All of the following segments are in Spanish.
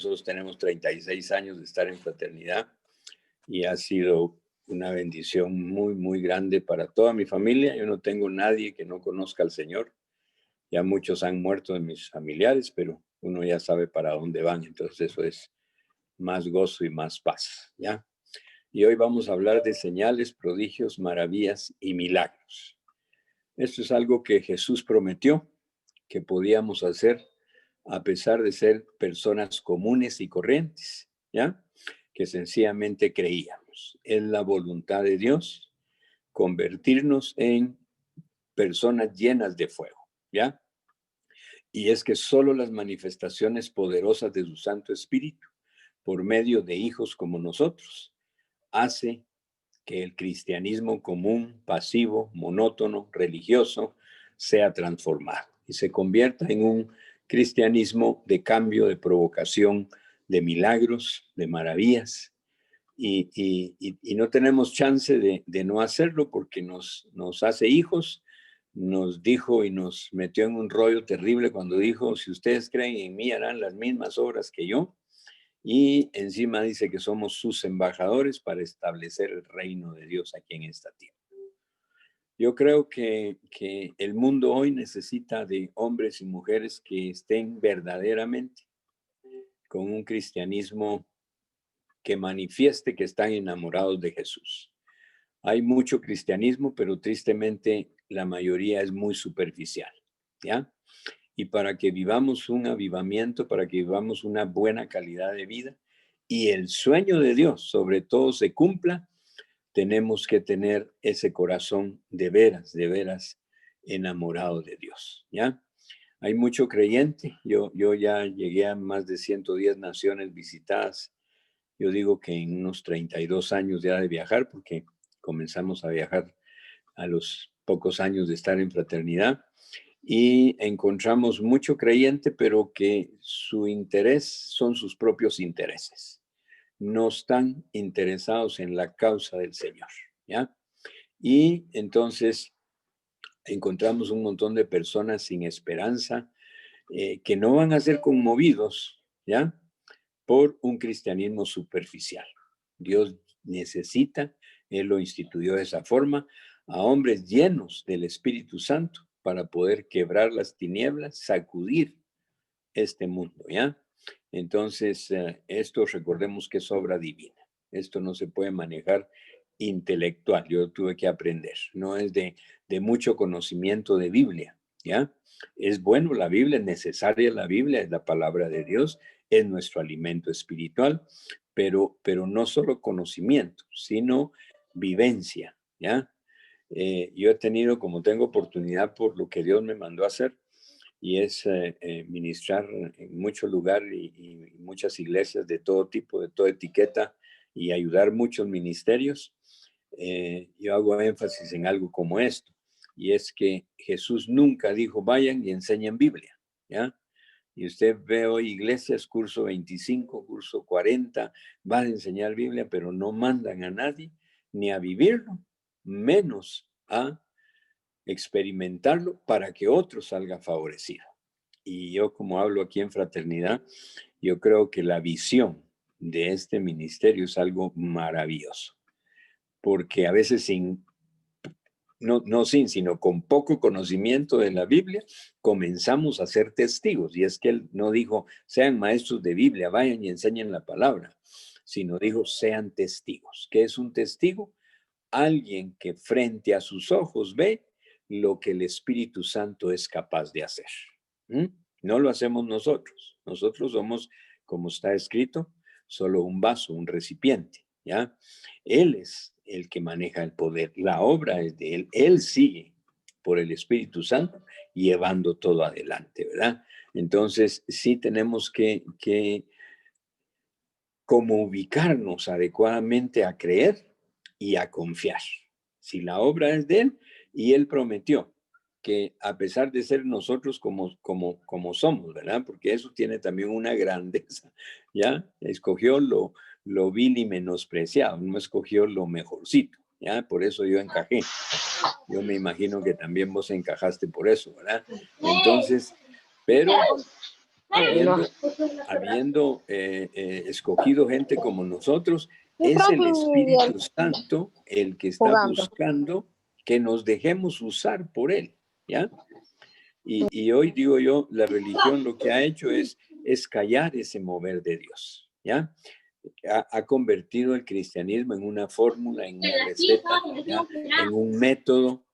nosotros tenemos 36 años de estar en fraternidad y ha sido una bendición muy, muy grande para toda mi familia. Yo no tengo nadie que no conozca al Señor. Ya muchos han muerto de mis familiares, pero uno ya sabe para dónde van. Entonces eso es más gozo y más paz, ¿ya? Y hoy vamos a hablar de señales, prodigios, maravillas y milagros. Esto es algo que Jesús prometió que podíamos hacer a pesar de ser personas comunes y corrientes, ¿ya? Que sencillamente creíamos. Es la voluntad de Dios convertirnos en personas llenas de fuego, ¿ya? Y es que solo las manifestaciones poderosas de su Santo Espíritu, por medio de hijos como nosotros, hace que el cristianismo común, pasivo, monótono, religioso, sea transformado y se convierta en un cristianismo de cambio, de provocación, de milagros, de maravillas. Y no tenemos chance de no hacerlo porque nos hace hijos. Nos dijo y nos metió en un rollo terrible cuando dijo, si ustedes creen en mí harán las mismas obras que yo. Y encima dice que somos sus embajadores para establecer el reino de Dios aquí en esta tierra. Yo creo que el mundo hoy necesita de hombres y mujeres que estén verdaderamente con un cristianismo que manifieste que están enamorados de Jesús. Hay mucho cristianismo, pero tristemente la mayoría es muy superficial, ¿ya? Y para que vivamos un avivamiento, para que vivamos una buena calidad de vida y el sueño de Dios sobre todo se cumpla, tenemos que tener ese corazón de veras enamorado de Dios, ¿ya? Hay mucho creyente. Yo ya llegué a más de 110 naciones visitadas. Yo digo que en unos 32 años ya de viajar, porque comenzamos a viajar a los pocos años de estar en fraternidad. Y encontramos mucho creyente, pero que su interés son sus propios intereses. No están interesados en la causa del Señor, ¿ya? Y entonces encontramos un montón de personas sin esperanza, que no van a ser conmovidos, ¿ya? Por un cristianismo superficial. Dios necesita, Él lo instituyó de esa forma, a hombres llenos del Espíritu Santo para poder quebrar las tinieblas, sacudir este mundo, ¿ya? Entonces, esto recordemos que es obra divina. Esto no se puede manejar intelectual. Yo tuve que aprender. No es de mucho conocimiento de Biblia, ¿ya? Es bueno la Biblia, es necesaria la Biblia, es la palabra de Dios, es nuestro alimento espiritual, pero no solo conocimiento, sino vivencia, ¿ya? Yo he tenido, como tengo oportunidad por lo que Dios me mandó a hacer, y es ministrar en muchos lugares y muchas iglesias de todo tipo, de toda etiqueta, y ayudar muchos ministerios. Yo hago énfasis en algo como esto, y es que Jesús nunca dijo, vayan y enseñen Biblia, ¿ya? Y usted ve hoy iglesias, curso 25, curso 40, van a enseñar Biblia, pero no mandan a nadie ni a vivirlo, menos a experimentarlo para que otro salga favorecido. Y yo, como hablo aquí en Fraternidad, yo creo que la visión de este ministerio es algo maravilloso, porque a veces sino con poco conocimiento de la Biblia, comenzamos a ser testigos. Y es que él no dijo, sean maestros de Biblia, vayan y enseñen la palabra, sino dijo, sean testigos. ¿Qué es un testigo? Alguien que frente a sus ojos ve lo que el Espíritu Santo es capaz de hacer. No lo hacemos nosotros. Nosotros somos, como está escrito, solo un vaso, un recipiente, ¿ya? Él es el que maneja el poder. La obra es de él. Él sigue por el Espíritu Santo llevando todo adelante, ¿verdad? Entonces, sí tenemos que como ubicarnos adecuadamente a creer y a confiar. Si la obra es de él, y él prometió que a pesar de ser nosotros como somos, ¿verdad? Porque eso tiene también una grandeza, ¿ya? Escogió lo vil y menospreciado, no escogió lo mejorcito, ¿ya? Por eso yo encajé. Yo me imagino que también vos encajaste por eso, ¿verdad? Entonces, pero habiendo escogido gente como nosotros, es el Espíritu Santo el que está buscando que nos dejemos usar por Él, ¿ya? Y hoy digo yo, la religión lo que ha hecho es callar ese mover de Dios, ¿ya? Ha convertido el cristianismo en una fórmula, en una receta, ¿ya? En un método,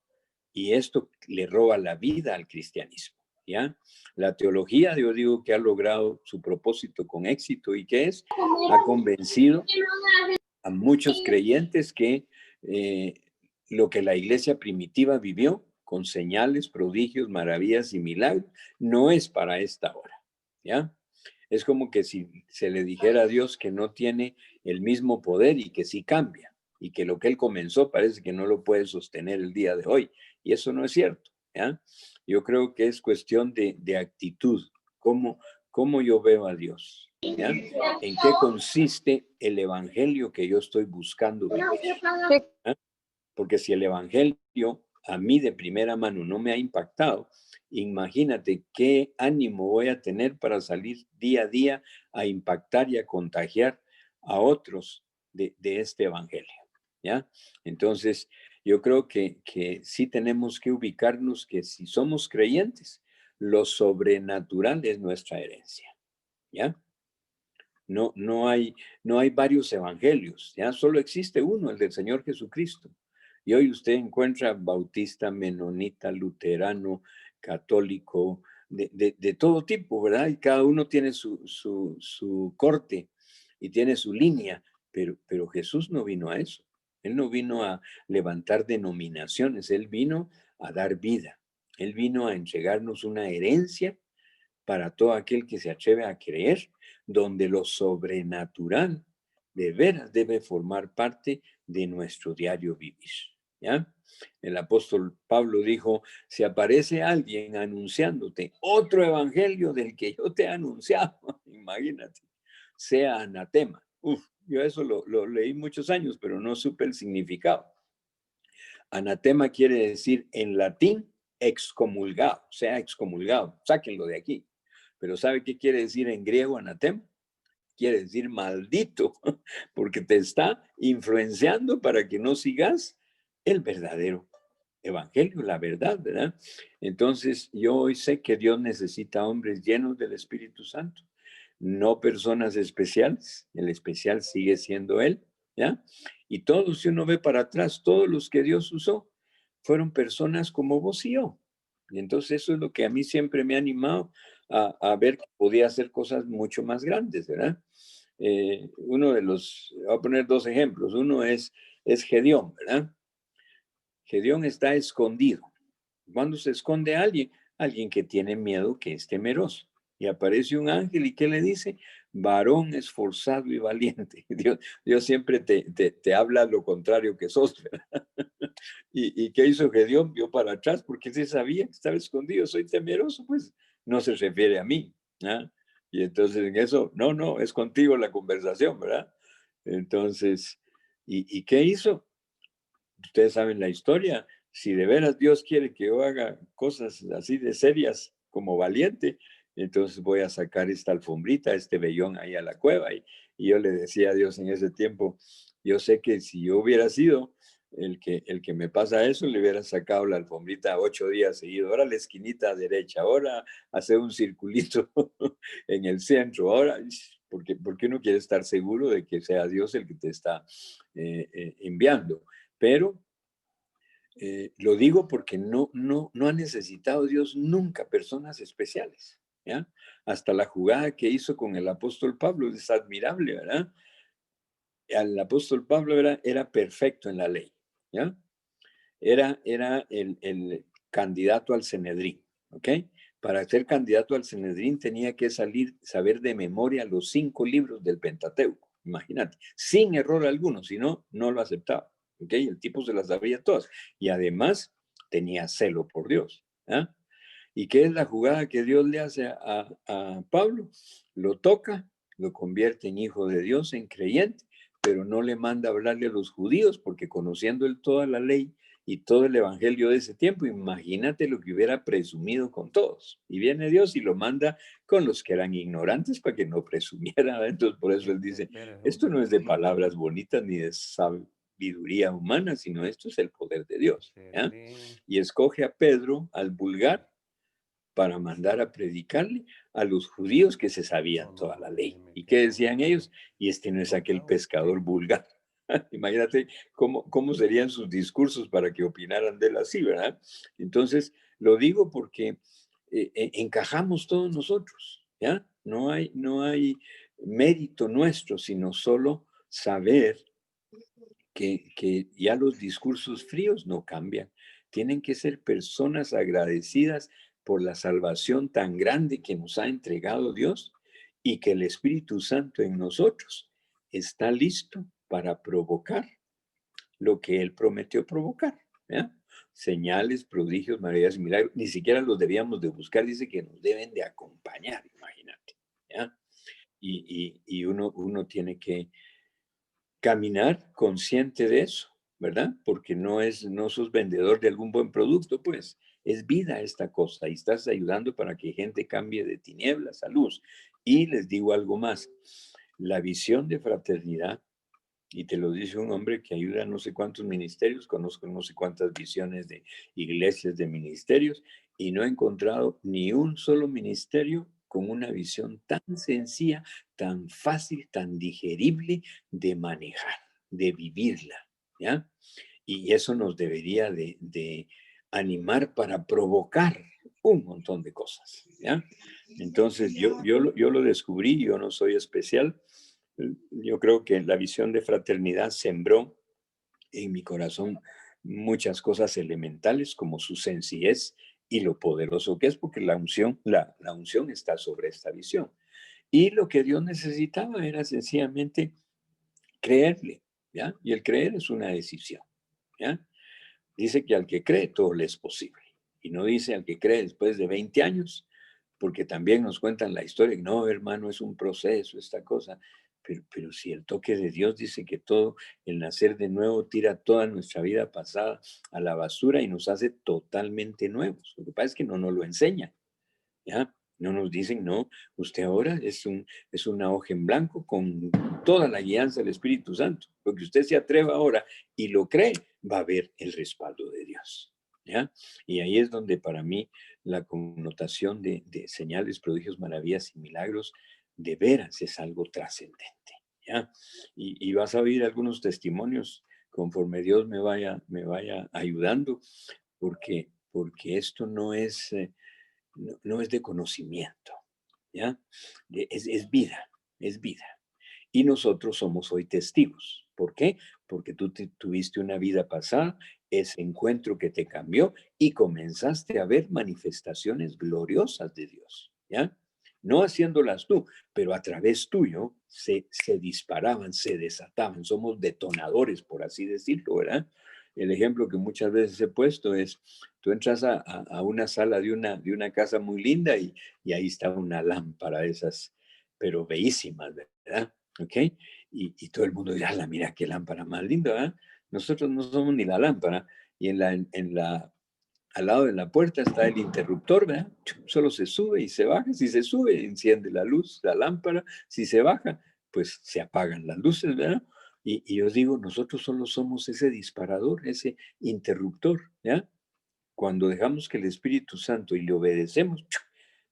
y esto le roba la vida al cristianismo, ¿ya? La teología, yo digo que ha logrado su propósito con éxito, y que ha convencido a muchos creyentes que lo que la iglesia primitiva vivió, con señales, prodigios, maravillas y milagros, no es para esta hora, ¿ya? Es como que si se le dijera a Dios que no tiene el mismo poder y que sí cambia, y que lo que Él comenzó parece que no lo puede sostener el día de hoy. Y eso no es cierto, ¿ya? Yo creo que es cuestión de actitud, cómo yo veo a Dios, ¿ya? ¿En qué consiste el evangelio que yo estoy buscando vivir? ¿Ya? Porque si el evangelio a mí de primera mano no me ha impactado, imagínate qué ánimo voy a tener para salir día a día a impactar y a contagiar a otros de este evangelio, ¿ya? Entonces, yo creo que sí tenemos que ubicarnos que si somos creyentes, lo sobrenatural es nuestra herencia, ¿ya? No hay varios evangelios, ya solo existe uno, el del Señor Jesucristo. Y hoy usted encuentra bautista, menonita, luterano, católico, de todo tipo, ¿verdad? Y cada uno tiene su corte y tiene su línea, pero Jesús no vino a eso. Él no vino a levantar denominaciones, Él vino a dar vida. Él vino a entregarnos una herencia para todo aquel que se atreve a creer, donde lo sobrenatural de veras debe formar parte de nuestro diario vivir, ¿ya? El apóstol Pablo dijo, si aparece alguien anunciándote otro evangelio del que yo te he anunciado, imagínate, sea anatema. Yo eso lo leí muchos años, pero no supe el significado. Anatema quiere decir en latín excomulgado, sea excomulgado, sáquenlo de aquí. Pero ¿sabe qué quiere decir en griego anatema? Quiere decir maldito, porque te está influenciando para que no sigas el verdadero evangelio, la verdad, ¿verdad? Entonces, yo hoy sé que Dios necesita hombres llenos del Espíritu Santo, no personas especiales. El especial sigue siendo Él, ¿ya? Y todos, si uno ve para atrás, todos los que Dios usó fueron personas como vos y yo. Y entonces eso es lo que a mí siempre me ha animado a ver que podía hacer cosas mucho más grandes, ¿verdad? Uno de los, voy a poner dos ejemplos. Uno es Gedeón, ¿verdad? Gedeón está escondido. Cuando se esconde a alguien, alguien que tiene miedo, que es temeroso. Y aparece un ángel y ¿qué le dice? Varón esforzado y valiente. Dios siempre te habla lo contrario que sos, ¿verdad? ¿Y qué hizo Gedeón? Vio para atrás porque se sabía que estaba escondido. Soy temeroso, pues no se refiere a mí, ¿ah? Y entonces en eso, no, es contigo la conversación, ¿verdad? Entonces, ¿y qué hizo? Ustedes saben la historia. Si de veras Dios quiere que yo haga cosas así de serias como valiente, entonces voy a sacar esta alfombrita, este vellón ahí a la cueva. Y yo le decía a Dios en ese tiempo, yo sé que si yo hubiera sido el que me pasa eso, le hubiera sacado la alfombrita 8 días seguidos. Ahora la esquinita derecha, ahora hacer un circulito en el centro. Ahora, porque uno quiere estar seguro de que sea Dios el que te está enviando. Pero lo digo porque no ha necesitado Dios nunca personas especiales, ¿ya? Hasta la jugada que hizo con el apóstol Pablo es admirable, ¿verdad? El apóstol Pablo era perfecto en la ley, ¿ya? Era el candidato al Sanedrín, ¿ok? Para ser candidato al Sanedrín tenía que saber de memoria los 5 libros del Pentateuco, imagínate, sin error alguno, si no, no lo aceptaba, ¿ok? El tipo se las sabía todas y además tenía celo por Dios, ¿ah? ¿Y qué es la jugada que Dios le hace a Pablo? Lo toca, lo convierte en hijo de Dios, en creyente, pero no le manda a hablarle a los judíos porque conociendo él toda la ley y todo el evangelio de ese tiempo. Imagínate lo que hubiera presumido con todos. Y viene Dios y lo manda con los que eran ignorantes para que no presumiera. Entonces, por eso él dice, esto no es de palabras bonitas ni de sabiduría humana, sino esto es el poder de Dios. ¿Ya? Y escoge a Pedro, al vulgar, para mandar a predicarle a los judíos que se sabían toda la ley. ¿Y qué decían ellos? Y este no es aquel pescador vulgar. Imagínate cómo serían sus discursos para que opinaran de él así, ¿verdad? Entonces, lo digo porque encajamos todos nosotros, ¿ya? No hay mérito nuestro, sino solo saber que ya los discursos fríos no cambian. Tienen que ser personas agradecidas por la salvación tan grande que nos ha entregado Dios y que el Espíritu Santo en nosotros está listo para provocar lo que Él prometió provocar. ¿Ya? Señales, prodigios, maravillas y milagros. Ni siquiera los debíamos de buscar, dice que nos deben de acompañar, imagínate. ¿Ya? Y uno tiene que caminar consciente de eso, ¿verdad? Porque no sos vendedor de algún buen producto, pues es vida esta cosa y estás ayudando para que gente cambie de tinieblas a luz. Y les digo algo más, la visión de fraternidad, y te lo dice un hombre que ayuda a no sé cuántos ministerios, conozco no sé cuántas visiones de iglesias, de ministerios, y no he encontrado ni un solo ministerio con una visión tan sencilla, tan fácil, tan digerible de manejar, de vivirla, ¿ya? Y eso nos debería de animar para provocar un montón de cosas, ¿ya? Entonces yo lo descubrí, yo no soy especial. Yo creo que la visión de fraternidad sembró en mi corazón muchas cosas elementales como su sencillez y lo poderoso que es, porque la unción está sobre esta visión. Y lo que Dios necesitaba era sencillamente creerle, ¿ya? Y el creer es una decisión, ¿ya? Dice que al que cree todo le es posible. Y no dice al que cree después de 20 años, porque también nos cuentan la historia. No, hermano, es un proceso, esta cosa. Pero si el toque de Dios dice que todo, el nacer de nuevo, tira toda nuestra vida pasada a la basura y nos hace totalmente nuevos. Lo que pasa es que no nos lo enseña, ¿ya? No nos dicen, no, usted ahora es una hoja en blanco con toda la guianza del Espíritu Santo. Lo que usted se atreva ahora y lo cree, va a ver el respaldo de Dios, ¿ya? Y ahí es donde para mí la connotación de señales, prodigios, maravillas y milagros de veras es algo trascendente, ¿ya? Y vas a oír algunos testimonios conforme Dios me vaya ayudando, porque esto no es de conocimiento, ¿ya? Es vida, es vida. Y nosotros somos hoy testigos. ¿Por qué? Porque tú tuviste una vida pasada, ese encuentro que te cambió y comenzaste a ver manifestaciones gloriosas de Dios, ¿ya? No haciéndolas tú, pero a través tuyo se disparaban, se desataban. Somos detonadores, por así decirlo, ¿verdad? El ejemplo que muchas veces he puesto es, tú entras a una sala de una casa muy linda y ahí está una lámpara de esas, pero bellísimas, ¿verdad? ¿Ok? Y todo el mundo dirá, la mira qué lámpara más linda, ¿verdad? Nosotros no somos ni la lámpara. Y al lado de la puerta está el interruptor, ¿verdad? Solo se sube y se baja. Si se sube, enciende la luz, la lámpara. Si se baja, pues se apagan las luces, ¿verdad? Y yo digo, nosotros solo somos ese disparador, ese interruptor, ¿ya? Cuando dejamos que el Espíritu Santo y le obedecemos,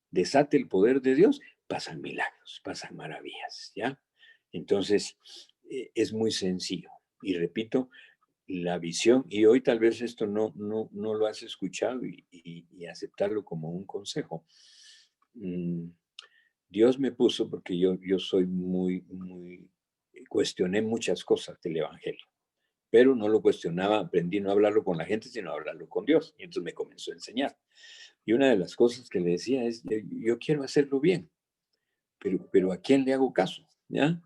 desate el poder de Dios, pasan milagros, pasan maravillas, ¿ya? Entonces, es muy sencillo. Y repito, la visión, y hoy tal vez esto no lo has escuchado y aceptarlo como un consejo. Mm, Dios me puso, porque yo soy muy, cuestioné muchas cosas del Evangelio, pero no lo cuestionaba, aprendí no a hablarlo con la gente, sino a hablarlo con Dios. Y entonces me comenzó a enseñar. Y una de las cosas que le decía es, yo quiero hacerlo bien, pero ¿a quién le hago caso? ¿Ya?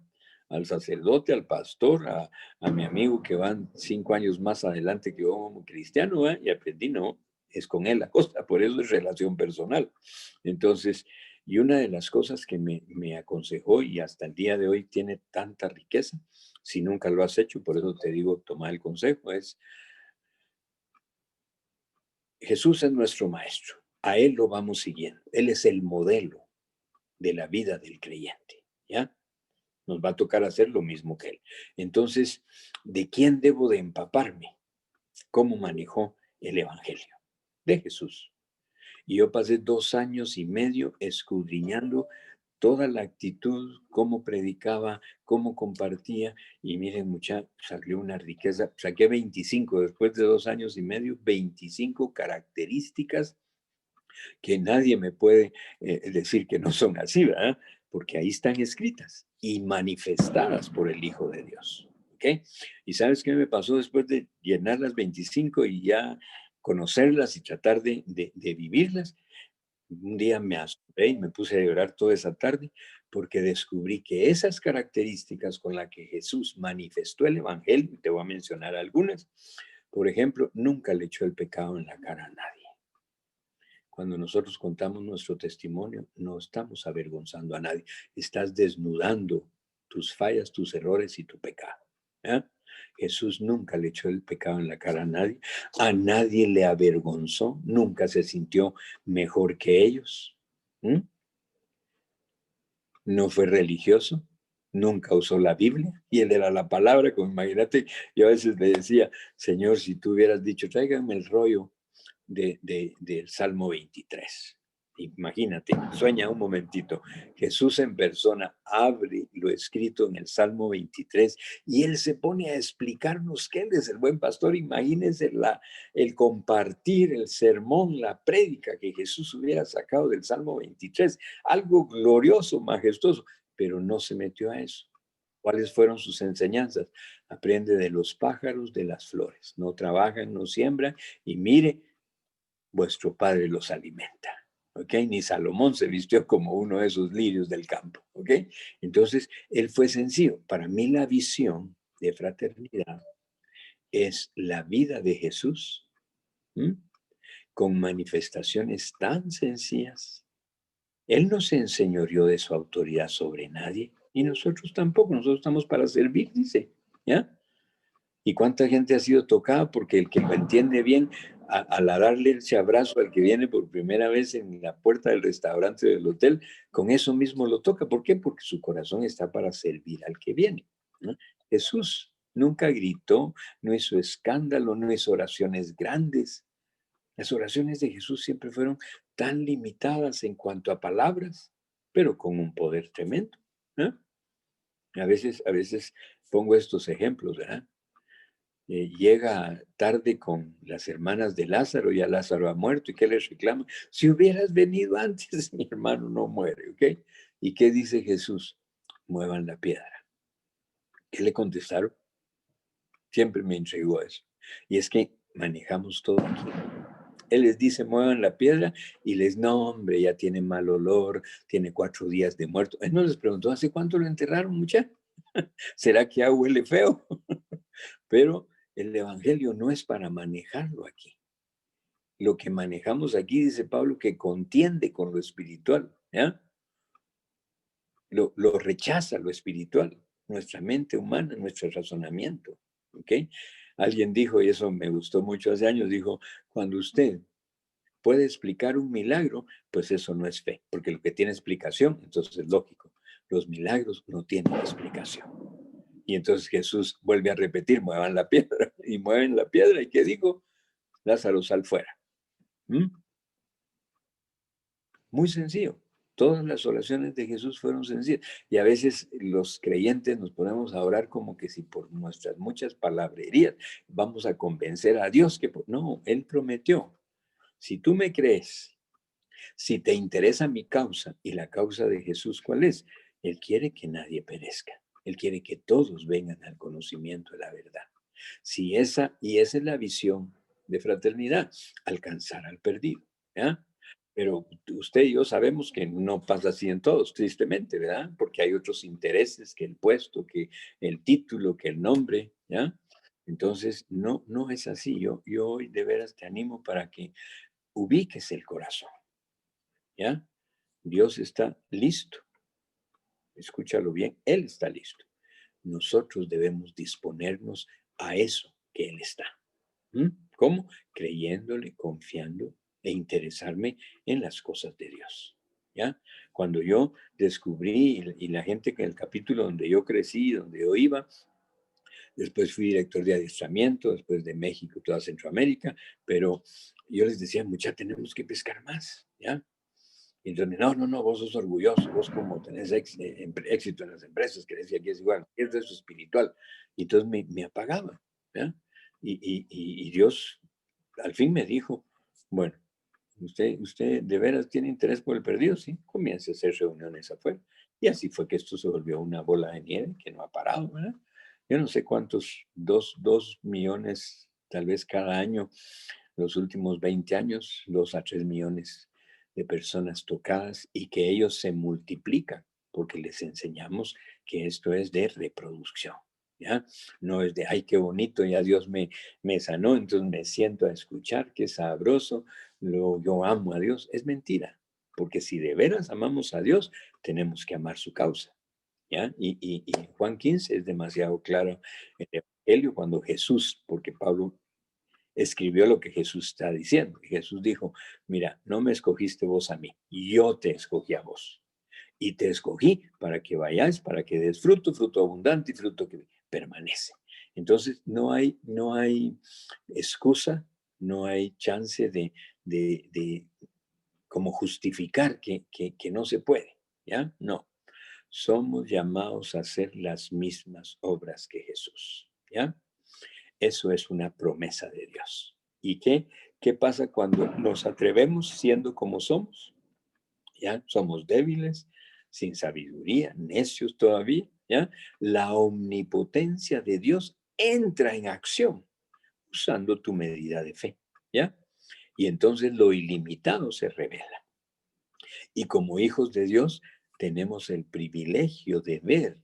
Al sacerdote, al pastor, a mi amigo que van 5 años más adelante que yo como cristiano, ¿eh? Y aprendí, no, es con él la cosa, por eso es relación personal. Entonces, y una de las cosas que me aconsejó y hasta el día de hoy tiene tanta riqueza, si nunca lo has hecho, por eso te digo, toma el consejo, es Jesús es nuestro maestro. A Él lo vamos siguiendo. Él es el modelo de la vida del creyente, ¿ya? Nos va a tocar hacer lo mismo que Él. Entonces, ¿de quién debo de empaparme? ¿Cómo manejó el Evangelio? De Jesús. Y yo pasé 2 años y medio escudriñando toda la actitud, cómo predicaba, cómo compartía. Y miren, mucha, salió una riqueza. Saqué 25, después de 2 años y medio, 25 características que nadie me puede decir que no son así, ¿verdad? Porque ahí están escritas y manifestadas por el Hijo de Dios. ¿Ok? ¿Y sabes qué me pasó después de llenar las 25 y ya conocerlas y tratar de vivirlas? Un día me asusté y me puse a llorar toda esa tarde porque descubrí que esas características con las que Jesús manifestó el Evangelio, y te voy a mencionar algunas, por ejemplo, nunca le echó el pecado en la cara a nadie. Cuando nosotros contamos nuestro testimonio, no estamos avergonzando a nadie, estás desnudando tus fallas, tus errores y tu pecado. ¿Eh? Jesús nunca le echó el pecado en la cara a nadie le avergonzó, nunca se sintió mejor que ellos. ¿Mm? No fue religioso, nunca usó la Biblia y él era la palabra, como imagínate, yo a veces le decía, Señor, si tú hubieras dicho, tráiganme el rollo del Salmo 23. Imagínate, sueña un momentito. Jesús en persona abre lo escrito en el Salmo 23 y él se pone a explicarnos que él es el buen pastor. Imagínense el compartir, el sermón, la prédica que Jesús hubiera sacado del Salmo 23. Algo glorioso, majestuoso, pero no se metió a eso. ¿Cuáles fueron sus enseñanzas? Aprende de los pájaros, de las flores. No trabajan, no siembran y mire, vuestro Padre los alimenta. ¿Ok? Ni Salomón se vistió como uno de esos lirios del campo. ¿Ok? Entonces, él fue sencillo. Para mí la visión de fraternidad es la vida de Jesús, ¿m? Con manifestaciones tan sencillas. Él no se enseñoreó de su autoridad sobre nadie y nosotros tampoco. Nosotros estamos para servir, dice. ¿Ya? ¿Y cuánta gente ha sido tocada? Porque el que lo entiende bien, al darle ese abrazo al que viene por primera vez en la puerta del restaurante del hotel, con eso mismo lo toca. ¿Por qué? Porque su corazón está para servir al que viene, ¿no? Jesús nunca gritó, no hizo escándalo, no hizo oraciones grandes. Las oraciones de Jesús siempre fueron tan limitadas en cuanto a palabras, pero con un poder tremendo, ¿no? A veces pongo estos ejemplos, ¿verdad? Llega tarde con las hermanas de Lázaro, ya Lázaro ha muerto, ¿y qué les reclama? Si hubieras venido antes, mi hermano no muere, ¿ok? ¿Y qué dice Jesús? Muevan la piedra. ¿Qué le contestaron? Siempre me entregó eso. Y es que manejamos todo aquí. Él les dice, muevan la piedra, y les, no, hombre, ya tiene mal olor, tiene 4 días de muerto. Él no les preguntó, ¿hace cuánto lo enterraron, muchacho? ¿Será que ya huele feo? Pero el evangelio no es para manejarlo aquí. Lo que manejamos aquí, dice Pablo, que contiende con lo espiritual, ¿ya? Lo rechaza lo espiritual, nuestra mente humana, nuestro razonamiento, ¿ok? Alguien dijo, y eso me gustó mucho hace años, dijo, cuando usted puede explicar un milagro, pues eso no es fe, porque lo que tiene explicación, entonces es lógico. Los milagros no tienen explicación. Y entonces Jesús vuelve a repetir, muevan la piedra, y mueven la piedra, ¿y qué dijo? Lázaro, sal fuera. ¿Mm? Muy sencillo. Todas las oraciones de Jesús fueron sencillas. Y a veces los creyentes nos ponemos a orar como que si por nuestras muchas palabrerías vamos a convencer a Dios que... No, Él prometió. Si tú me crees, si te interesa mi causa y la causa de Jesús, ¿cuál es? Él quiere que nadie perezca. Él quiere que todos vengan al conocimiento de la verdad. Si esa es la visión de fraternidad, alcanzar al perdido. ¿Ya? Pero usted y yo sabemos que no pasa así en todos, tristemente, ¿verdad? Porque hay otros intereses que el puesto, que el título, que el nombre, ¿ya? Entonces, no es así. Yo hoy de veras te animo para que ubiques el corazón, ¿ya? Dios está listo. Escúchalo bien, Él está listo. Nosotros debemos disponernos a eso que Él está. ¿Mm? ¿Cómo? Creyéndole, confiando e interesarme en las cosas de Dios. ¿Ya? Cuando yo descubrí, y la gente que en el capítulo donde yo crecí, donde yo iba, después fui director de adiestramiento, después de México, toda Centroamérica, pero yo les decía, mucha, tenemos que pescar más, ¿ya? Y entonces, no, vos sos orgulloso, vos como tenés éxito en las empresas, que decía que es igual, es eso espiritual. Y entonces me apagaba, ¿ya? Y Dios al fin me dijo, bueno, usted de veras tiene interés por el perdido, sí, comience a hacer reuniones afuera. Y así fue que esto se volvió una bola de nieve que no ha parado, ¿verdad? Yo no sé cuántos, 2 millones, tal vez cada año, los últimos 20 años, 2 a 3 millones de personas tocadas y que ellos se multiplican porque les enseñamos que esto es de reproducción, ¿ya? No es de, ay, qué bonito, ya Dios me sanó, entonces me siento a escuchar, qué sabroso, yo amo a Dios. Es mentira, porque si de veras amamos a Dios, tenemos que amar su causa, ¿ya? Y Juan 15 es demasiado claro en el Evangelio cuando Jesús, porque Pablo escribió lo que Jesús está diciendo. Y Jesús dijo, mira, no me escogiste vos a mí, yo te escogí a vos. Y te escogí para que vayáis, para que des fruto, fruto abundante y fruto que permanece. Entonces, no hay excusa, no hay chance de como justificar que no se puede, ¿ya? No. Somos llamados a hacer las mismas obras que Jesús, ¿ya? Eso es una promesa de Dios. ¿Y qué pasa cuando nos atrevemos siendo como somos? ¿Ya? Somos débiles, sin sabiduría, necios todavía, ¿ya? La omnipotencia de Dios entra en acción usando tu medida de fe, ¿ya? Y entonces lo ilimitado se revela. Y como hijos de Dios, tenemos el privilegio de ver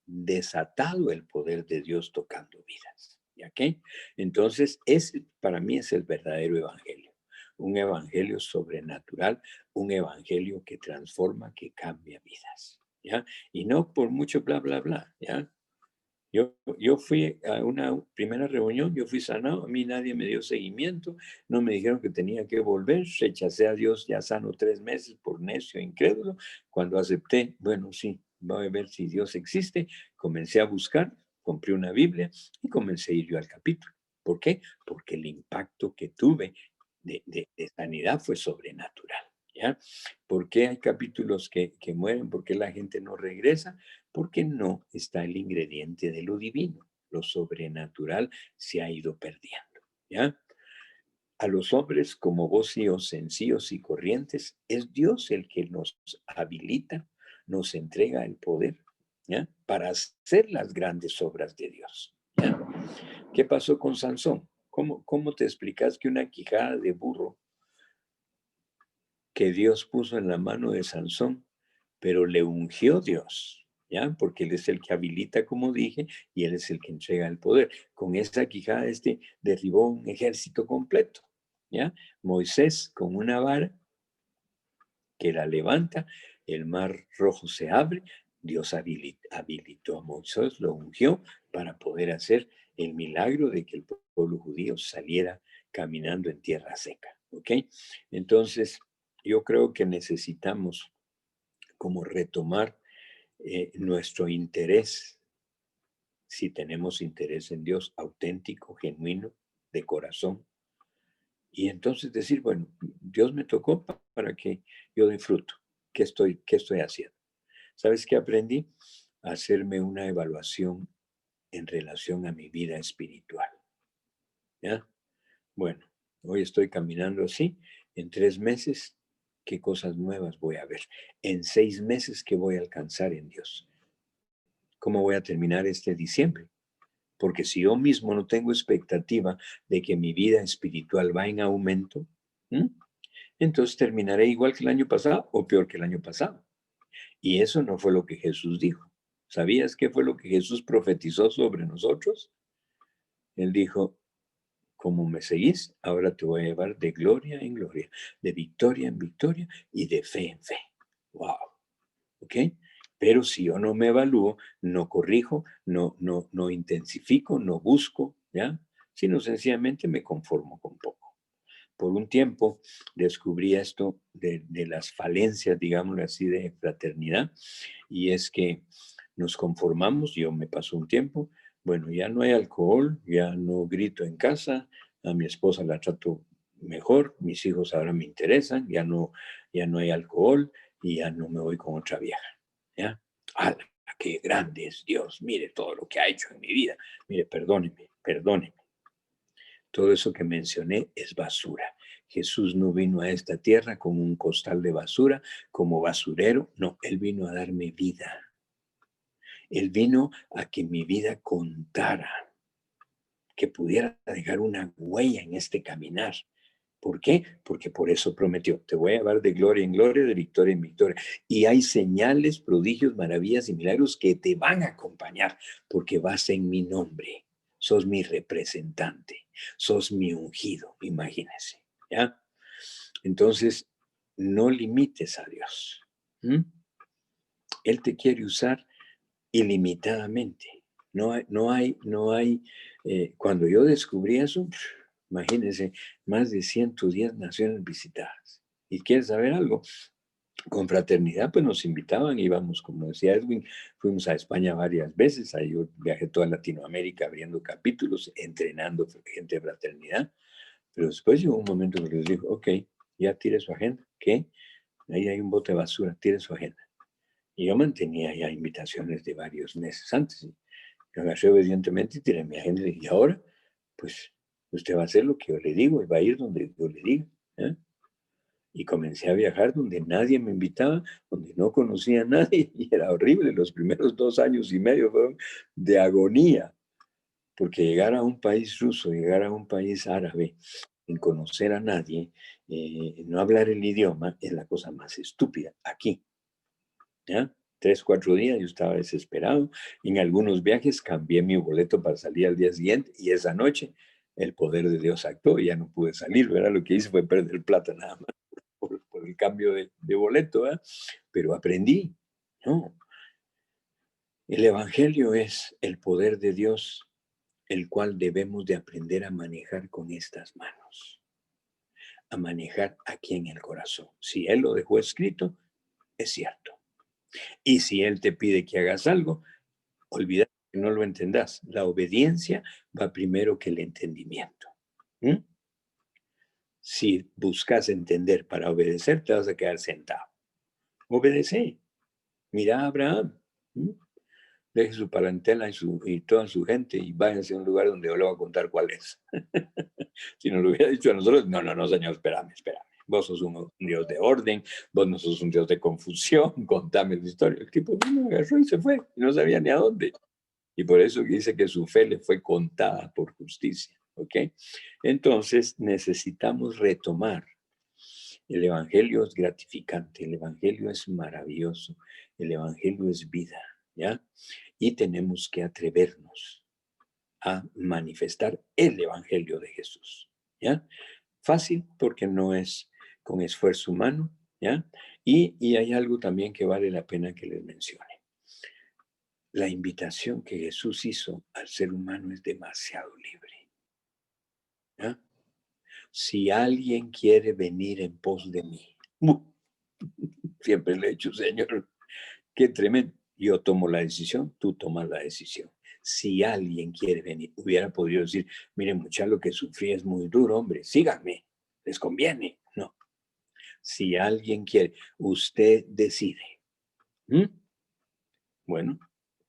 desatado el poder de Dios tocando vidas. ¿Ya qué? Entonces, ese para mí es el verdadero evangelio. Un evangelio sobrenatural, un evangelio que transforma, que cambia vidas. ¿Ya? Y no por mucho bla, bla, bla. ¿Ya? Yo fui a una primera reunión, yo fui sanado, a mí nadie me dio seguimiento, no me dijeron que tenía que volver, rechacé a Dios ya sano 3 meses por necio e incrédulo. Cuando acepté, bueno, sí, voy a ver si Dios existe, comencé a buscar, compré una Biblia y comencé a ir yo al capítulo. ¿Por qué? Porque el impacto que tuve de sanidad fue sobrenatural. ¿Ya? ¿Por qué hay capítulos que mueren? ¿Por qué la gente no regresa? Porque no está el ingrediente de lo divino. Lo sobrenatural se ha ido perdiendo. ¿Ya? A los hombres como vos y yo, sencillos y corrientes, es Dios el que nos habilita, nos entrega el poder, ¿ya? Para hacer las grandes obras de Dios. ¿Ya? ¿Qué pasó con Sansón? ¿Cómo te explicas que una quijada de burro que Dios puso en la mano de Sansón, pero le ungió Dios, ¿ya? Porque Él es el que habilita, como dije, y Él es el que entrega el poder. Con esa quijada derribó un ejército completo, ¿ya? Moisés con una vara que la levanta, el mar rojo se abre, Dios habilitó a Moisés, lo ungió para poder hacer el milagro de que el pueblo judío saliera caminando en tierra seca, ¿ok? Entonces, yo creo que necesitamos como retomar nuestro interés, si tenemos interés en Dios auténtico, genuino, de corazón, y entonces decir, bueno, Dios me tocó para que yo dé fruto. ¿Qué estoy haciendo? ¿Sabes qué aprendí? A hacerme una evaluación en relación a mi vida espiritual. ¿Ya? Bueno, hoy estoy caminando así. En 3 meses, ¿qué cosas nuevas voy a ver? En 6 meses, ¿qué voy a alcanzar en Dios? ¿Cómo voy a terminar este diciembre? Porque si yo mismo no tengo expectativa de que mi vida espiritual va en aumento, ¿m? Entonces terminaré igual que el año pasado o peor que el año pasado. Y eso no fue lo que Jesús dijo. ¿Sabías qué fue lo que Jesús profetizó sobre nosotros? Él dijo, como me seguís, ahora te voy a llevar de gloria en gloria, de victoria en victoria y de fe en fe. ¡Wow! ¿Ok? Pero si yo no me evalúo, no corrijo, no intensifico, no busco, ¿ya? sino sencillamente me conformo con poco. Por un tiempo descubrí esto de las falencias, digámoslo así, de fraternidad, y es que nos conformamos. Yo me pasó un tiempo, bueno, ya no hay alcohol, ya no grito en casa, a mi esposa la trato mejor, mis hijos ahora me interesan, ya no hay alcohol y ya no me voy con otra vieja, ¿ya? ¡Hala! ¡Qué grande es Dios! Mire todo lo que ha hecho en mi vida. Mire, perdóneme, perdóneme. Todo eso que mencioné es basura. Jesús no vino a esta tierra como un costal de basura, como basurero. No, Él vino a darme vida. Él vino a que mi vida contara, que pudiera dejar una huella en este caminar. ¿Por qué? Porque por eso prometió, te voy a llevar de gloria en gloria, de victoria en victoria. Y hay señales, prodigios, maravillas y milagros que te van a acompañar, porque vas en mi nombre. Sos mi representante, sos mi ungido, imagínense, ¿ya? Entonces, no limites a Dios. ¿Mm? Él te quiere usar ilimitadamente. Cuando yo descubrí eso, imagínense, más de 110 naciones visitadas. ¿Y quieres saber algo? Con fraternidad, pues nos invitaban, íbamos, como decía Edwin, fuimos a España varias veces, ahí yo viajé toda Latinoamérica abriendo capítulos, entrenando gente de fraternidad, pero después llegó un momento que les dijo, ok, ya tire su agenda, ¿qué? Ahí hay un bote de basura, tire su agenda. Y yo mantenía ya invitaciones de varios meses antes. Yo agarré obedientemente y tiré mi agenda y ahora, pues, usted va a hacer lo que yo le digo y va a ir donde yo le diga. ¿Eh? Y comencé a viajar donde nadie me invitaba, donde no conocía a nadie y era horrible. Los primeros 2 años y medio fueron de agonía, porque llegar a un país ruso, llegar a un país árabe, sin conocer a nadie, no hablar el idioma, es la cosa más estúpida aquí. ¿Ya? 3, 4 días yo estaba desesperado. En algunos viajes cambié mi boleto para salir al día siguiente y esa noche el poder de Dios actuó y ya no pude salir, ¿verdad? Lo que hice fue perder plata nada más por el cambio de boleto, ¿verdad? Pero aprendí, ¿no? El Evangelio es el poder de Dios, el cual debemos de aprender a manejar con estas manos, a manejar aquí en el corazón. Si Él lo dejó escrito, es cierto. Y si Él te pide que hagas algo, olvidar que no lo entendas. La obediencia va primero que el entendimiento. ¿Mm? Si buscas entender para obedecer, te vas a quedar sentado. Obedece. Mira a Abraham. ¿Mm? Deje su parentela y toda su gente y váyanse a un lugar donde yo le voy a contar cuál es. Si nos lo hubiera dicho a nosotros, no, no, no, señor, espérame, espérame. Vos sos un Dios de orden, vos no sos un Dios de confusión, contame la historia. El tipo vino, agarró y se fue, y no sabía ni a dónde. Y por eso dice que su fe le fue contada por justicia, ¿ok? Entonces necesitamos retomar. El Evangelio es gratificante, el Evangelio es maravilloso, el Evangelio es vida, ¿ya? Y tenemos que atrevernos a manifestar el Evangelio de Jesús, ¿ya? Fácil porque no es con esfuerzo humano, ¿ya? Y hay algo también que vale la pena que les mencione. La invitación que Jesús hizo al ser humano es demasiado libre, ¿ya? Si alguien quiere venir en pos de mí, siempre le he dicho, Señor, qué tremendo. Yo tomo la decisión, tú tomas la decisión. Si alguien quiere venir, hubiera podido decir, miren, muchacho, lo que sufrí es muy duro, hombre, síganme, les conviene. No, si alguien quiere, usted decide. ¿Mm? Bueno,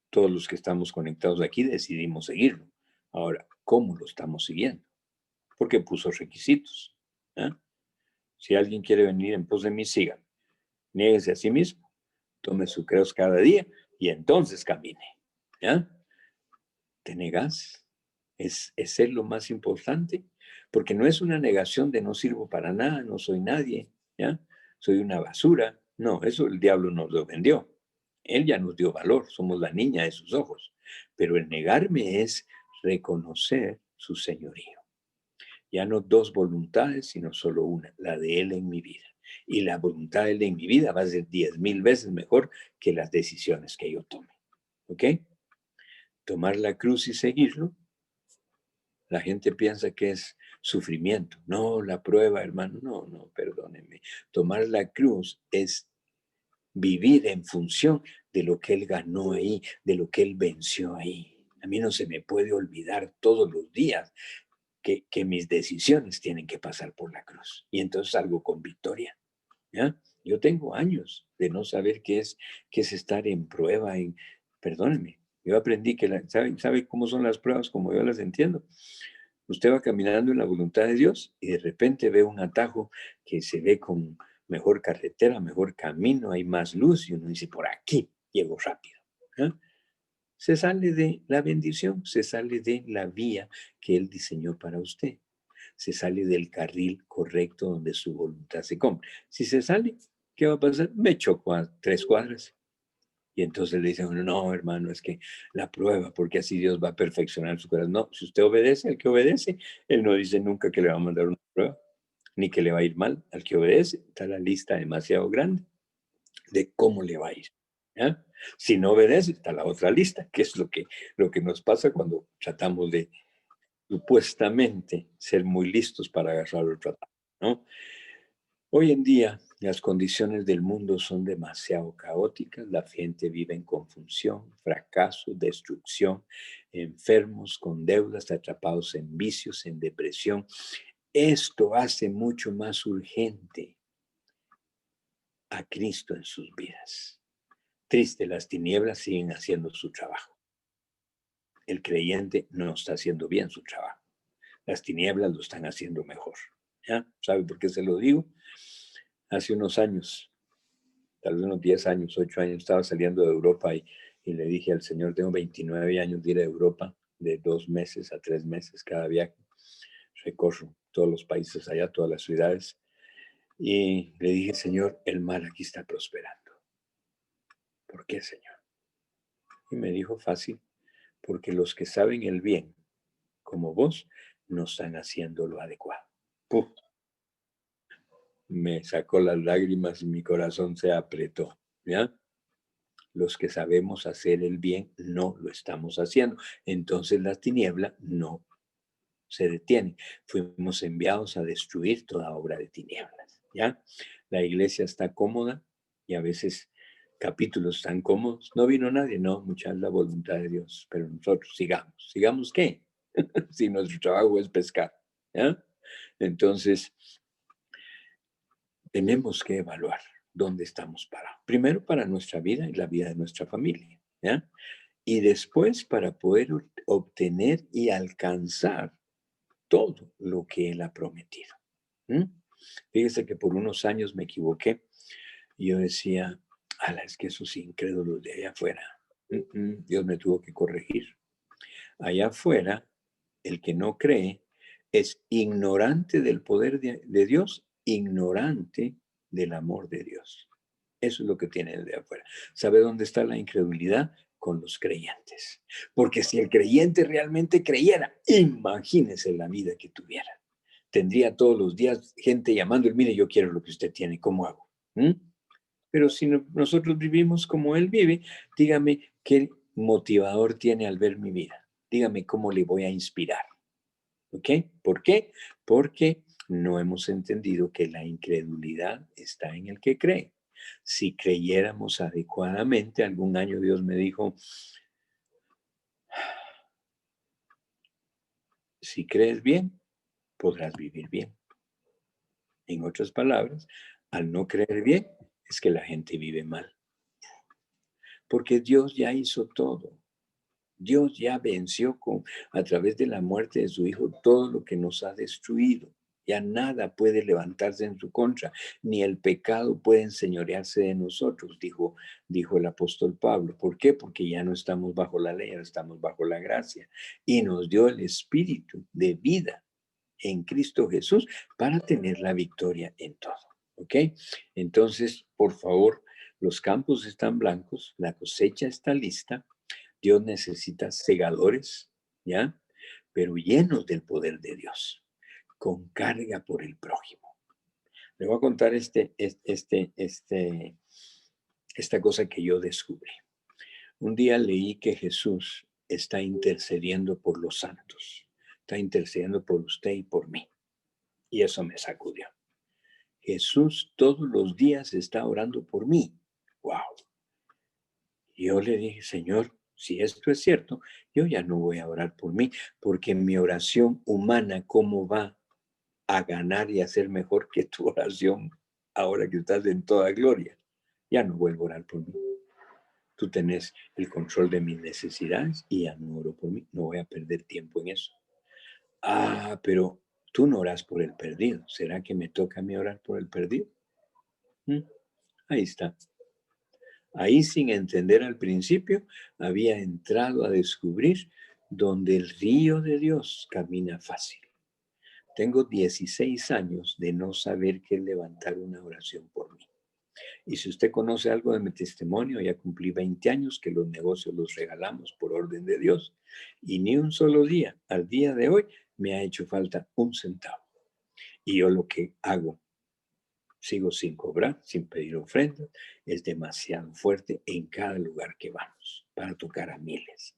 todos los que estamos conectados aquí decidimos seguirlo. Ahora, ¿cómo lo estamos siguiendo? Porque puso requisitos. ¿Eh? Si alguien quiere venir en pos de mí, síganme. Niéguese a sí mismo, tome su cruz cada día y entonces camine. ¿Ya? ¿Te negas? ¿Es ser lo más importante? Porque no es una negación de no sirvo para nada, no soy nadie, ¿ya? Soy una basura. No, eso el diablo nos lo vendió. Él ya nos dio valor, somos la niña de sus ojos. Pero el negarme es reconocer su señorío. Ya no 2 voluntades, sino solo una, la de Él en mi vida. Y la voluntad de Él en mi vida va a ser 10,000 veces mejor que las decisiones que yo tome. ¿Ok? Tomar la cruz y seguirlo La gente piensa que es sufrimiento. No, la prueba, hermano, no, no, perdónenme. Tomar la cruz es vivir en función de lo que Él ganó ahí, de lo que Él venció ahí. A mí no se me puede olvidar todos los días que mis decisiones tienen que pasar por la cruz. Y entonces salgo con victoria. ¿Ya? Yo tengo años de no saber qué es estar en prueba. Perdónenme, yo aprendí que, ¿sabe cómo son las pruebas? Como yo las entiendo. Usted va caminando en la voluntad de Dios y de repente ve un atajo que se ve con mejor carretera, mejor camino, hay más luz y uno dice, por aquí llego rápido. ¿Ya? Se sale de la bendición, se sale de la vía que Él diseñó para usted. Se sale del carril correcto donde su voluntad se come. Si se sale, ¿qué va a pasar? Me choco a 3 cuadras. Y entonces le dicen, no, hermano, es que la prueba, porque así Dios va a perfeccionar su corazón. No, si usted obedece, al que obedece, Él no dice nunca que le va a mandar una prueba, ni que le va a ir mal. Al que obedece, está la lista demasiado grande de cómo le va a ir. ¿Ya? Si no obedece, está la otra lista, que es lo que nos pasa cuando tratamos de supuestamente ser muy listos para agarrar el tratado, ¿no? Hoy en día las condiciones del mundo son demasiado caóticas, la gente vive en confusión, fracaso, destrucción, enfermos, con deudas, atrapados en vicios, en depresión. Esto hace mucho más urgente a Cristo en sus vidas. Triste, las tinieblas siguen haciendo su trabajo. El creyente no está haciendo bien su trabajo. Las tinieblas lo están haciendo mejor. ¿Ya? ¿Sabe por qué se lo digo? Hace unos años, tal vez unos 10 años, 8 años, estaba saliendo de Europa y le dije al Señor, tengo 29 años de ir a Europa, de 2 meses a 3 meses cada viaje. Recorro todos los países allá, todas las ciudades. Y le dije, Señor, el mal aquí está prosperando. ¿Por qué, Señor? Y me dijo, fácil, porque los que saben el bien, como vos, no están haciendo lo adecuado. ¡Puf! Me sacó las lágrimas y mi corazón se apretó, ¿ya? Los que sabemos hacer el bien no lo estamos haciendo. Entonces la tiniebla no se detiene. Fuimos enviados a destruir toda obra de tinieblas, ¿ya? La iglesia está cómoda y a veces capítulos tan cómodos. No vino nadie, no, mucha es la voluntad de Dios, pero nosotros sigamos. ¿Sigamos qué? Si nuestro trabajo es pescar, ¿ya? Entonces, tenemos que evaluar dónde estamos parados. Primero para nuestra vida y la vida de nuestra familia, ¿ya? Y después para poder obtener y alcanzar todo lo que Él ha prometido. ¿Mm? Fíjese que por unos años me equivoqué y yo decía, ala, es que esos incrédulos de allá afuera, Dios me tuvo que corregir. Allá afuera, el que no cree es ignorante del poder de Dios, ignorante del amor de Dios. Eso es lo que tiene de afuera. ¿Sabe dónde está la incredulidad? Con los creyentes. Porque si el creyente realmente creyera, imagínese la vida que tuviera. Tendría todos los días gente llamándole, mire, yo quiero lo que usted tiene, ¿cómo hago? ¿Mm? Pero si nosotros vivimos como Él vive, dígame qué motivador tiene al ver mi vida. Dígame cómo le voy a inspirar. ¿Ok? ¿Por qué? Porque no hemos entendido que la incredulidad está en el que cree. Si creyéramos adecuadamente, algún año Dios me dijo, si crees bien, podrás vivir bien. En otras palabras, al no creer bien, es que la gente vive mal. Porque Dios ya hizo todo. Dios ya venció a través de la muerte de su Hijo todo lo que nos ha destruido. Ya nada puede levantarse en su contra, ni el pecado puede enseñorearse de nosotros, dijo el apóstol Pablo. ¿Por qué? Porque ya no estamos bajo la ley, ahora estamos bajo la gracia. Y nos dio el espíritu de vida en Cristo Jesús para tener la victoria en todo. ¿Ok? Entonces, por favor, los campos están blancos, la cosecha está lista. Dios necesita segadores, ¿ya? Pero llenos del poder de Dios, con carga por el prójimo. Le voy a contar esta cosa que yo descubrí. Un día leí que Jesús está intercediendo por los santos. está intercediendo por usted y por mí. Y eso me sacudió. Jesús todos los días está orando por mí. ¡Wow! Y yo le dije, Señor, si esto es cierto, yo ya no voy a orar por mí, porque mi oración humana, ¿cómo va a ganar y a ser mejor que tu oración ahora que estás en toda gloria? Ya no vuelvo a orar por mí. Tú tenés el control de mis necesidades y ya no oro por mí. No voy a perder tiempo en eso. Ah, pero tú no oras por el perdido. ¿Será que me toca a mí orar por el perdido? Ahí está. Ahí, sin entender al principio, había entrado a descubrir donde el río de Dios camina fácil. Tengo 16 años de no saber qué levantar una oración por mí. Y si usted conoce algo de mi testimonio, ya cumplí 20 años que los negocios los regalamos por orden de Dios. Y ni un solo día, al día de hoy, me ha hecho falta un centavo. Y yo lo que hago, sigo sin cobrar, sin pedir ofrendas, es demasiado fuerte en cada lugar que vamos para tocar a miles.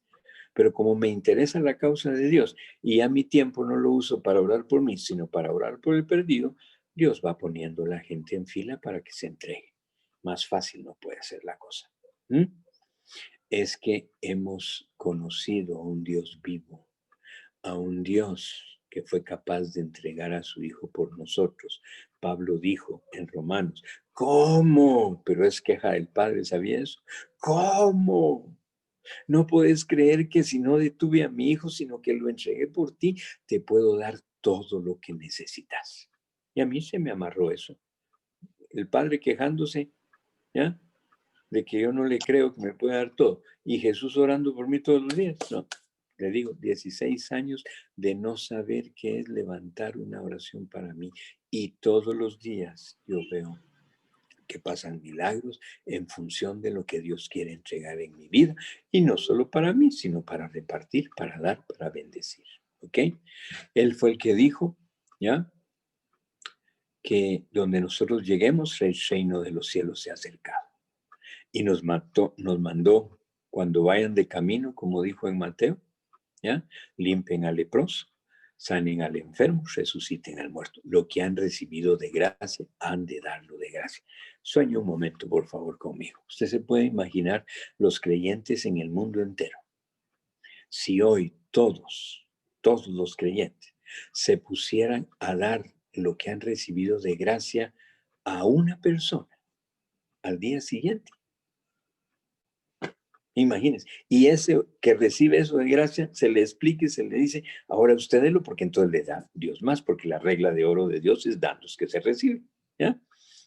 Pero como me interesa la causa de Dios y a mi tiempo no lo uso para orar por mí, sino para orar por el perdido, Dios va poniendo la gente en fila para que se entregue. Más fácil no puede ser la cosa. Es que hemos conocido a un Dios vivo, a un Dios que fue capaz de entregar a su Hijo por nosotros. Pablo dijo en Romanos, ¿cómo? Pero es queja del Padre, ¿sabía eso? ¿Cómo? No puedes creer que si no detuve a mi hijo, sino que lo entregué por ti, te puedo dar todo lo que necesitas. Y a mí se me amarró eso. El padre quejándose, ¿ya? De que yo no le creo que me pueda dar todo. Y Jesús orando por mí todos los días. No, le digo, 16 años de no saber qué es levantar una oración para mí. Y todos los días yo veo que pasan milagros en función de lo que Dios quiere entregar en mi vida. Y no solo para mí, sino para repartir, para dar, para bendecir. ¿Ok? Él fue el que dijo, ¿ya? Que donde nosotros lleguemos, el reino de los cielos se ha acercado. Y nos mandó, cuando vayan de camino, como dijo en Mateo, ¿ya? Limpen al leproso, sanen al enfermo, resuciten al muerto. Lo que han recibido de gracia, han de darlo de gracia. Sueñe un momento, por favor, conmigo. Usted se puede imaginar los creyentes en el mundo entero. Si hoy todos los creyentes se pusieran a dar lo que han recibido de gracia a una persona al día siguiente, imagínense, y ese que recibe eso de gracia, se le explica y se le dice, ahora usted délo, porque entonces le da Dios más, porque la regla de oro de Dios es danos que se recibe, ¿ya?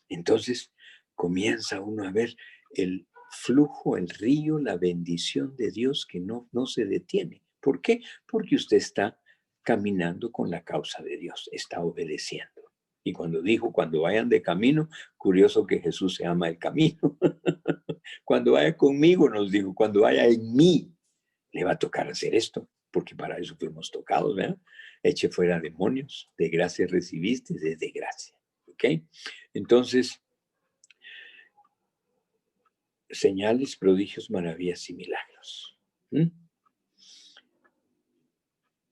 Entonces comienza uno a ver el flujo, el río, la bendición de Dios que no se detiene. ¿Por qué? Porque usted está caminando con la causa de Dios, está obedeciendo. Y cuando dijo, cuando vayan de camino, curioso que Jesús se llama el camino. Cuando vaya conmigo, nos dijo, cuando vaya en mí, le va a tocar hacer esto, porque para eso fuimos tocados, ¿verdad? Eche fuera demonios, de gracia recibiste, desde gracia, ¿ok? Entonces, señales, prodigios, maravillas y milagros.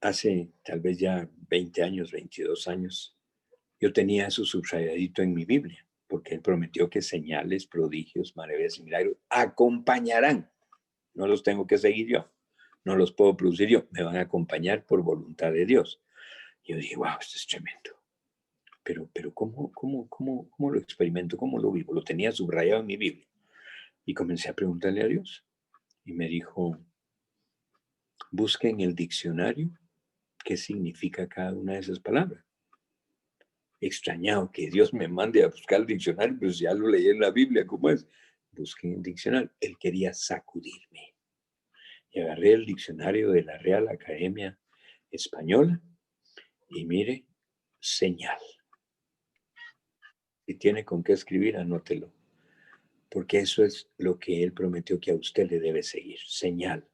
Hace tal vez ya 20 años, 22 años, yo tenía eso subrayadito en mi Biblia, porque él prometió que señales, prodigios, maravillas y milagros acompañarán. No los tengo que seguir yo, no los puedo producir yo, me van a acompañar por voluntad de Dios. Y yo dije, wow, esto es tremendo. Pero ¿cómo lo experimento? ¿Cómo lo vivo? Lo tenía subrayado en mi Biblia. Y comencé a preguntarle a Dios. Y me dijo, busca en el diccionario qué significa cada una de esas palabras. Extrañado que Dios me mande a buscar el diccionario, pues ya lo leí en la Biblia, ¿cómo es? Busqué en el diccionario. Él quería sacudirme. Y agarré el diccionario de la Real Academia Española y mire, señal. Si tiene con qué escribir, anótelo. Porque eso es lo que él prometió que a usted le debe seguir. Señal.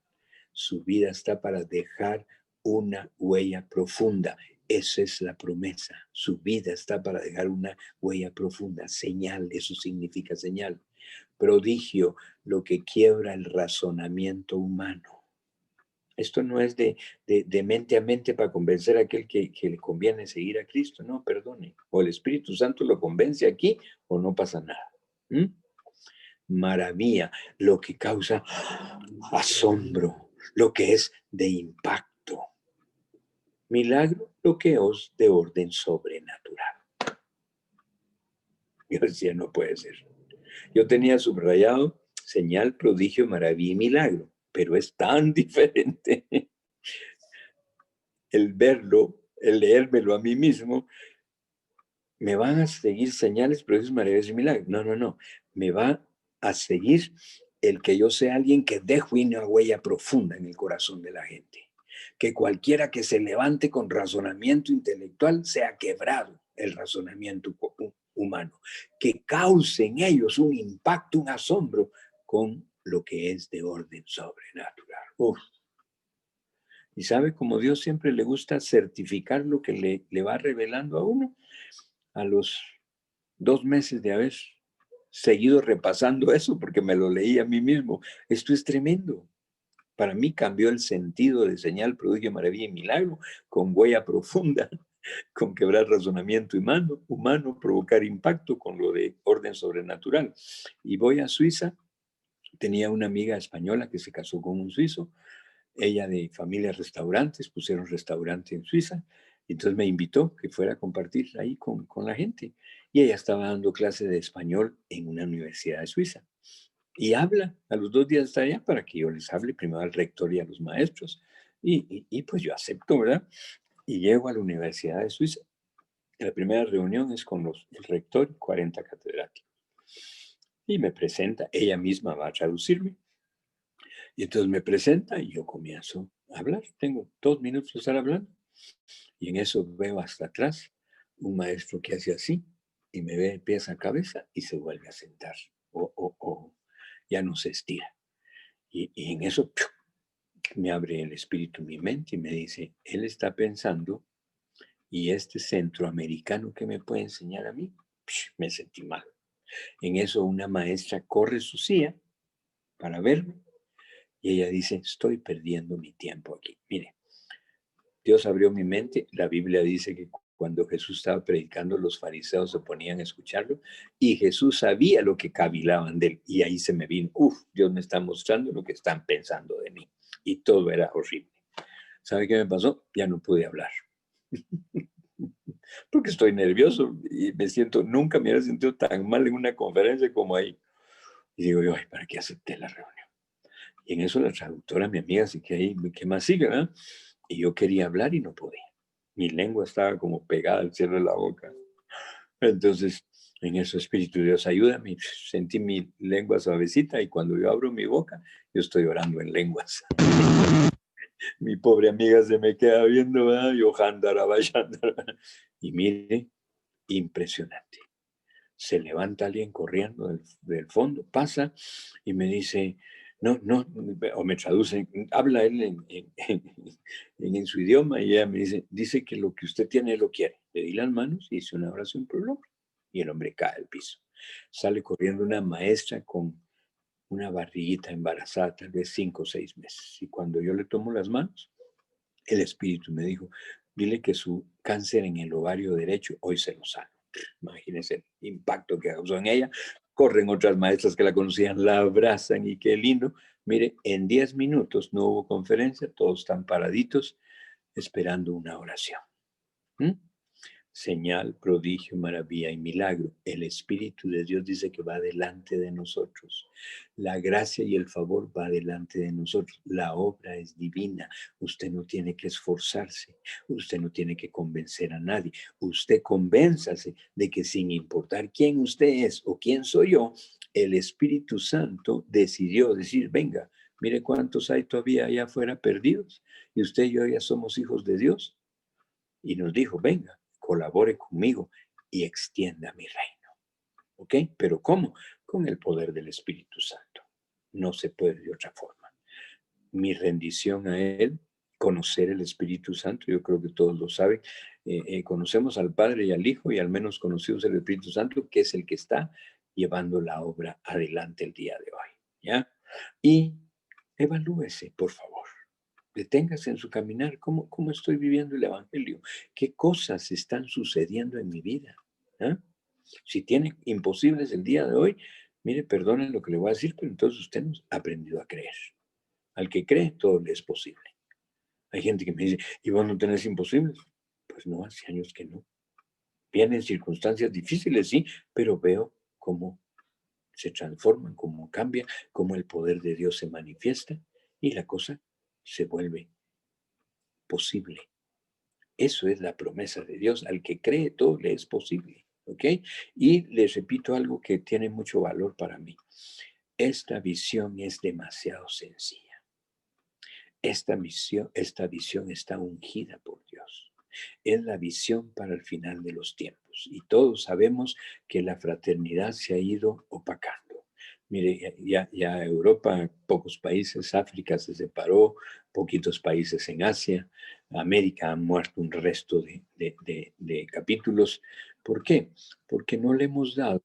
Su vida está para dejar una huella profunda. Esa es la promesa. Su vida está para dejar una huella profunda. Señal, eso significa señal. Prodigio, lo que quiebra el razonamiento humano. Esto no es de mente a mente para convencer a aquel que le conviene seguir a Cristo. No, perdone. O el Espíritu Santo lo convence aquí o no pasa nada. ¿Mm? Maravilla, lo que causa asombro, lo que es de impacto. Milagro, lo que es de orden sobrenatural. Yo decía, no puede ser. Yo tenía subrayado señal, prodigio, maravilla y milagro, pero es tan diferente el verlo, el leérmelo a mí mismo. Me van a seguir señales, prodigios, maravillas y milagros. No, no, no. Me va a seguir el que yo sea alguien que deje una huella profunda en el corazón de la gente. Que cualquiera que se levante con razonamiento intelectual sea quebrado el razonamiento humano. Que cause en ellos un impacto, un asombro con lo que es de orden sobrenatural. Uf. Y sabe, como Dios siempre le gusta certificar lo que le va revelando a uno, a los 2 meses de haber seguido repasando eso, porque me lo leí a mí mismo. Esto es tremendo. Para mí cambió el sentido de señal, prodigio, maravilla y milagro, con huella profunda, con quebrar razonamiento humano, provocar impacto con lo de orden sobrenatural. Y voy a Suiza. Tenía una amiga española que se casó con un suizo, ella de familia restaurantes, pusieron restaurante en Suiza, y entonces me invitó que fuera a compartir ahí con la gente. Y ella estaba dando clase de español en una universidad de Suiza. Y habla a los 2 días de estar allá para que yo les hable primero al rector y a los maestros. Y pues yo acepto, ¿verdad? Y llego a la Universidad de Suiza. La primera reunión es con el rector y 40 catedráticos. Y me presenta, ella misma va a traducirme. Y entonces me presenta y yo comienzo a hablar. Tengo 2 minutos de estar hablando. Y en eso veo hasta atrás un maestro que hace así y me ve de pies a cabeza y se vuelve a sentar. O ya no se estira. Y en eso ¡piu!, me abre el espíritu mi mente y me dice, él está pensando, y este centroamericano que me puede enseñar a mí, me sentí mal. En eso una maestra corre su silla para verme y ella dice, estoy perdiendo mi tiempo aquí. Mire, Dios abrió mi mente. La Biblia dice que cuando Jesús estaba predicando, los fariseos se ponían a escucharlo y Jesús sabía lo que cavilaban de él. Y ahí se me vino, Dios me está mostrando lo que están pensando de mí. Y todo era horrible. ¿Sabe qué me pasó? Ya no pude hablar. Porque estoy nervioso y me siento, nunca me había sentido tan mal en una conferencia como ahí. Y digo yo, ay, ¿para qué acepté la reunión? Y en eso la traductora, mi amiga, así que ahí, ¿qué más sigue, verdad? Y yo quería hablar y no podía. Mi lengua estaba como pegada al cierre de la boca. Entonces, en eso, Espíritu de Dios, ayúdame. Sentí mi lengua suavecita y cuando yo abro mi boca, yo estoy orando en lenguas. Mi pobre amiga se me queda viendo, ¿verdad? Yo, y mire, impresionante. Se levanta alguien corriendo del fondo, pasa y me dice, no, no, o me traduce, habla él en su idioma y ella me dice que lo que usted tiene lo quiere. Le di las manos y hice una oración por el hombre y el hombre cae al piso. Sale corriendo una maestra con una barriguita embarazada, tal vez 5 o 6 meses. Y cuando yo le tomo las manos, el espíritu me dijo, dile que su cáncer en el ovario derecho hoy se lo sano. Imagínense el impacto que causó en ella. Corren otras maestras que la conocían, la abrazan y qué lindo. Mire, en 10 minutos no hubo conferencia, todos están paraditos esperando una oración. ¿Mm? Señal, prodigio, maravilla y milagro. El Espíritu de Dios dice que va delante de nosotros. La gracia y el favor va delante de nosotros. La obra es divina. Usted no tiene que esforzarse. Usted no tiene que convencer a nadie. Usted convénzase de que sin importar quién usted es o quién soy yo, el Espíritu Santo decidió decir, venga, mire cuántos hay todavía allá afuera perdidos. Y usted y yo ya somos hijos de Dios. Y nos dijo, venga, colabore conmigo y extienda mi reino. ¿Ok? Pero ¿cómo? Con el poder del Espíritu Santo. No se puede de otra forma. Mi rendición a Él, conocer el Espíritu Santo, yo creo que todos lo saben. Conocemos al Padre y al Hijo y al menos conocemos el Espíritu Santo, que es el que está llevando la obra adelante el día de hoy. ¿Ya? Y evalúese, por favor. Deténgase en su caminar. ¿Cómo estoy viviendo el Evangelio? ¿Qué cosas están sucediendo en mi vida? ¿Ah? Si tiene imposibles el día de hoy, mire, perdonen lo que le voy a decir, pero entonces usted no ha aprendido a creer. Al que cree, todo le es posible. Hay gente que me dice, ¿y vos no tenés imposibles? Pues no, hace años que no. Vienen circunstancias difíciles, sí, pero veo cómo se transforman, cómo cambia, cómo el poder de Dios se manifiesta y la cosa se vuelve posible. Eso es la promesa de Dios. Al que cree, todo le es posible. ¿Ok? Y les repito algo que tiene mucho valor para mí. Esta visión es demasiado sencilla. Esta visión está ungida por Dios. Es la visión para el final de los tiempos. Y todos sabemos que la fraternidad se ha ido opacando. Mire, ya Europa, pocos países, África se separó, poquitos países en Asia, América ha muerto un resto de capítulos. ¿Por qué? Porque no le hemos dado,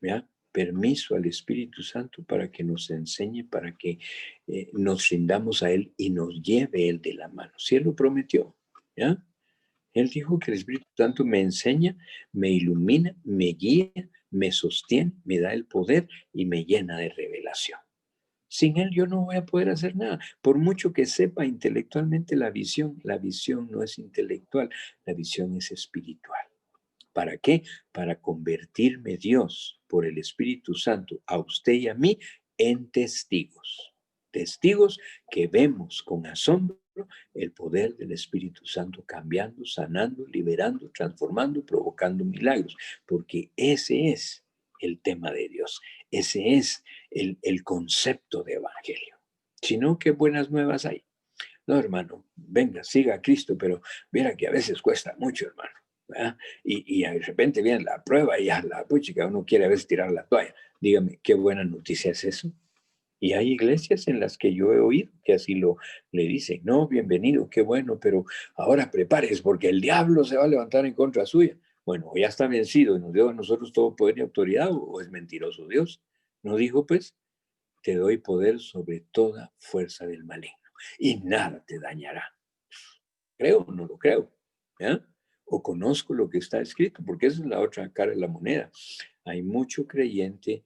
¿ya?, permiso al Espíritu Santo para que nos enseñe, para que nos rindamos a Él y nos lleve Él de la mano. Si Él lo prometió, ¿ya? Él dijo que el Espíritu Santo me enseña, me ilumina, me guía, me sostiene, me da el poder y me llena de revelación. Sin Él yo no voy a poder hacer nada. Por mucho que sepa intelectualmente la visión no es intelectual, la visión es espiritual. ¿Para qué? Para convertirme Dios por el Espíritu Santo a usted y a mí en testigos. Testigos que vemos con asombro el poder del Espíritu Santo cambiando, sanando, liberando, transformando, provocando milagros. Porque ese es el tema de Dios. Ese es el concepto de evangelio. Si no, ¿qué buenas nuevas hay? No, hermano, venga, siga a Cristo, pero mira que a veces cuesta mucho, hermano. ¿Verdad? Y de repente viene la prueba y a la puchica uno quiere a veces tirar la toalla. Dígame, ¿qué buena noticia es eso? Y hay iglesias en las que yo he oído que así le dicen, no, bienvenido, qué bueno, pero ahora prepares porque el diablo se va a levantar en contra suya. Bueno, ya está vencido y nos dio a nosotros todo poder y autoridad, o es mentiroso Dios. No dijo, pues, te doy poder sobre toda fuerza del maligno y nada te dañará. ¿Creo o no lo creo? ¿Ya? O conozco lo que está escrito, porque esa es la otra cara de la moneda. Hay mucho creyente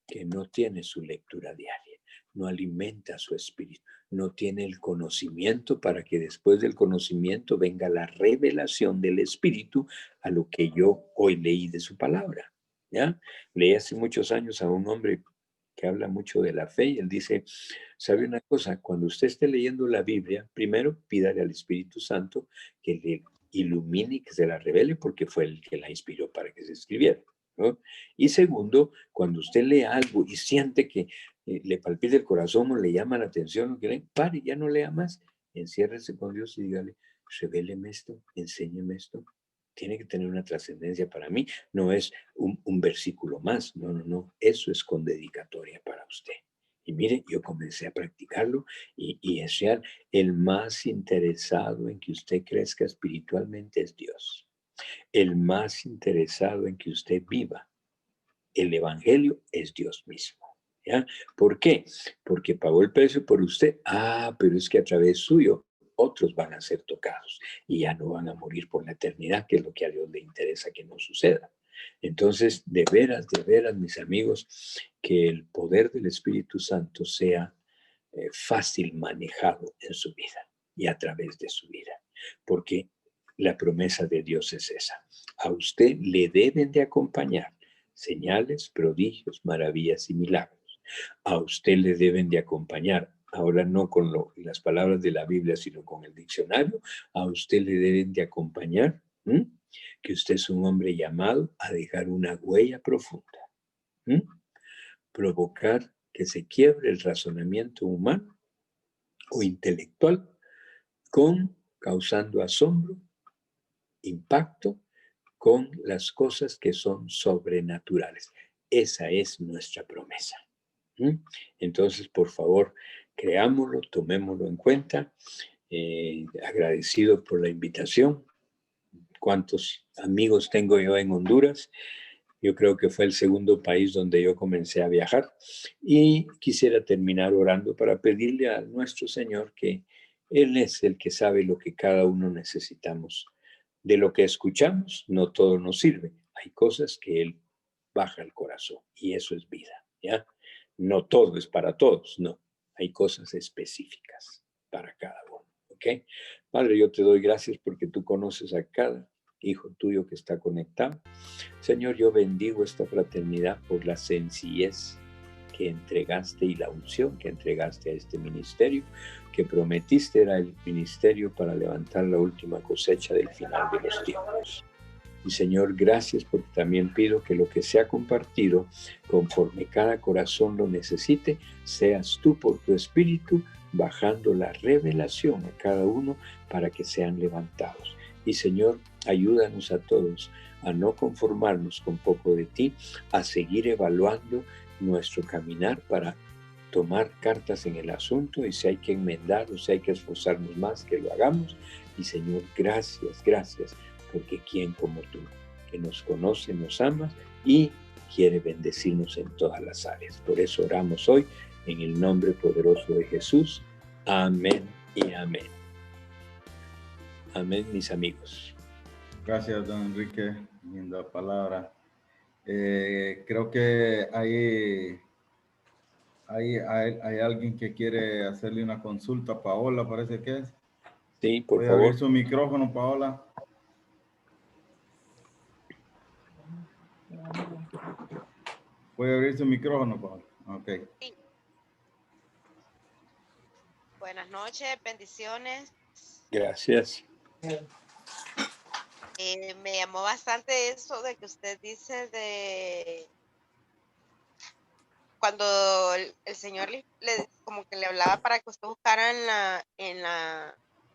que no tiene su lectura diaria, no alimenta su espíritu, no tiene el conocimiento para que después del conocimiento venga la revelación del espíritu a lo que yo hoy leí de su palabra. ¿Ya? Leí hace muchos años a un hombre que habla mucho de la fe y él dice, ¿sabe una cosa? Cuando usted esté leyendo la Biblia, primero pídale al Espíritu Santo que le ilumine y que se la revele porque fue el que la inspiró para que se escribiera, ¿no? Y segundo, cuando usted lee algo y siente que le palpita el corazón o le llama la atención, lo que lee, pare, ya no lea más, enciérrese con Dios y dígale, revéleme esto, enséñeme esto. Tiene que tener una trascendencia para mí, no es un versículo más, no, eso es con dedicatoria para usted. Y mire, yo comencé a practicarlo y es real. El más interesado en que usted crezca espiritualmente es Dios. El más interesado en que usted viva el Evangelio es Dios mismo. ¿Ya? ¿Por qué? Porque pagó el precio por usted. Ah, pero es que a través suyo otros van a ser tocados y ya no van a morir por la eternidad, que es lo que a Dios le interesa que no suceda. Entonces, de veras, mis amigos, que el poder del Espíritu Santo sea fácil manejado en su vida y a través de su vida, porque la promesa de Dios es esa. A usted le deben de acompañar señales, prodigios, maravillas y milagros. A usted le deben de acompañar, ahora no con las palabras de la Biblia, sino con el diccionario, a usted le deben de acompañar que usted es un hombre llamado a dejar una huella profunda, provocar que se quiebre el razonamiento humano o intelectual causando asombro, impacto con las cosas que son sobrenaturales. Esa es nuestra promesa. Entonces, por favor, creámoslo, tomémoslo en cuenta. Agradecido por la invitación. ¿Cuántos amigos tengo yo en Honduras? Yo creo que fue el segundo país donde yo comencé a viajar y quisiera terminar orando para pedirle a nuestro Señor que Él es el que sabe lo que cada uno necesitamos. De lo que escuchamos, no todo nos sirve. Hay cosas que Él baja al corazón y eso es vida, ¿ya? No todo es para todos, no. Hay cosas específicas para cada uno, ¿ok? Padre, yo te doy gracias porque tú conoces a cada hijo tuyo que está conectado. Señor, yo bendigo esta fraternidad por la sencillez que entregaste y la unción que entregaste a este ministerio, que prometiste era el ministerio para levantar la última cosecha del final de los tiempos. Y Señor, gracias porque también pido que lo que se ha compartido, conforme cada corazón lo necesite, seas tú por tu Espíritu bajando la revelación a cada uno para que sean levantados. Y Señor, ayúdanos a todos a no conformarnos con poco de ti, a seguir evaluando nuestro caminar para tomar cartas en el asunto y si hay que enmendar o si hay que esforzarnos más, que lo hagamos. Y Señor, gracias, gracias, porque quien como tú, que nos conoce, nos ama y quiere bendecirnos en todas las áreas. Por eso oramos hoy en el nombre poderoso de Jesús. Amén y amén. Amén, mis amigos. Gracias, don Enrique. Linda palabra. Creo que hay alguien que quiere hacerle una consulta a Paola, parece que es. Sí, por ¿Puede favor. abrir su micrófono, Paola? ¿Puede abrir su micrófono, Paola? Ok. Sí. Buenas noches, bendiciones. Gracias. Me llamó bastante eso de que usted dice de cuando el Señor como que le hablaba para que usted buscara en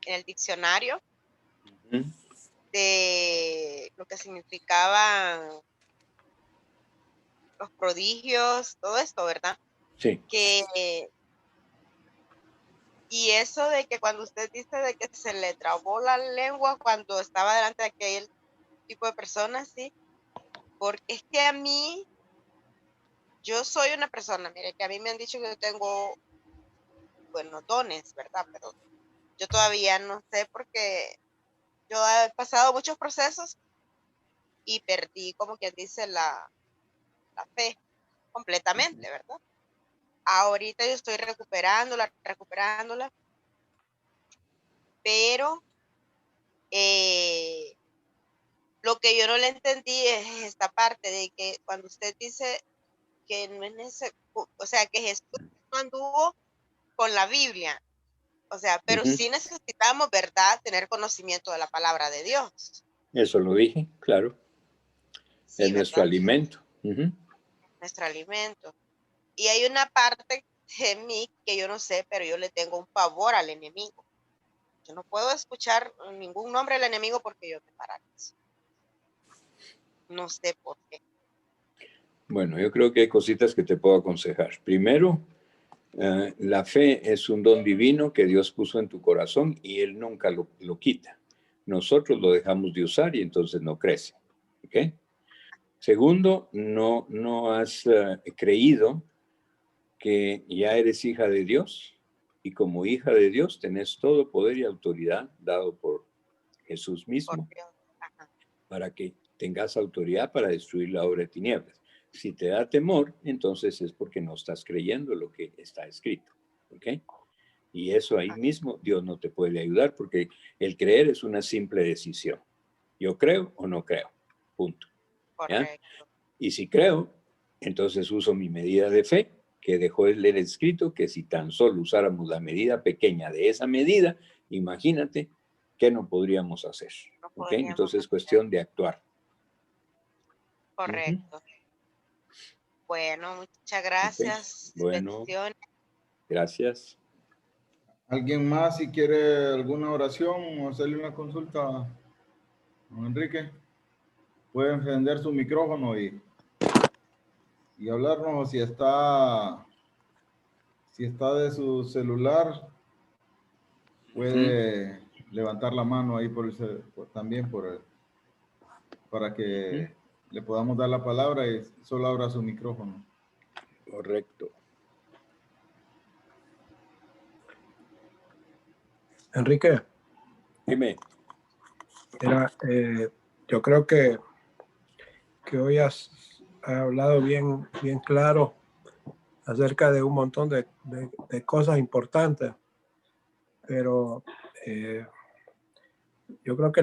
el diccionario de lo que significaban los prodigios, todo esto, ¿verdad? Sí. Y eso de que cuando usted dice de que se le trabó la lengua cuando estaba delante de aquel tipo de personas, sí, porque es que a mí, yo soy una persona, mire, que a mí me han dicho que yo tengo, bueno, dones, ¿verdad? Pero yo todavía no sé porque yo he pasado muchos procesos y perdí, como quien dice, la fe completamente, ¿verdad? Ahorita yo estoy recuperándola, pero lo que yo no le entendí es esta parte de que cuando usted dice que no es necesario, o sea, que Jesús no anduvo con la Biblia, o sea, pero sí necesitamos, ¿verdad?, tener conocimiento de la palabra de Dios. Eso lo dije, claro. Sí, es nuestro alimento. Nuestro alimento. Y hay una parte de mí que yo no sé, pero yo le tengo un pavor al enemigo. Yo no puedo escuchar ningún nombre del enemigo porque yo me paralizo. No sé por qué. Bueno, yo creo que hay cositas que te puedo aconsejar. Primero, la fe es un don divino que Dios puso en tu corazón y Él nunca lo quita. Nosotros lo dejamos de usar y entonces no crece. ¿Okay? Segundo, no has creído que ya eres hija de Dios y como hija de Dios tenés todo poder y autoridad dado por Jesús mismo para que tengas autoridad para destruir la obra de tinieblas. Si te da temor, entonces es porque no estás creyendo lo que está escrito. ¿Ok? Y eso ahí mismo Dios no te puede ayudar porque el creer es una simple decisión. Yo creo o no creo. Punto. ¿Ya? Y si creo, entonces uso mi medida de fe, que dejó el escrito, que si tan solo usáramos la medida pequeña de esa medida, imagínate qué no podríamos hacer. ¿Ok? Entonces es cuestión de actuar. Correcto. Bueno, muchas gracias. Okay. Bueno, gracias. ¿Alguien más si quiere alguna oración o hacerle una consulta a don Enrique? Puede encender su micrófono y hablarnos, o si está de su celular, puede levantar la mano ahí también para que le podamos dar la palabra y solo abra su micrófono. Correcto. Enrique, Dime. mira, yo creo que hoy has hablado bien claro acerca de un montón de cosas importantes, pero yo creo que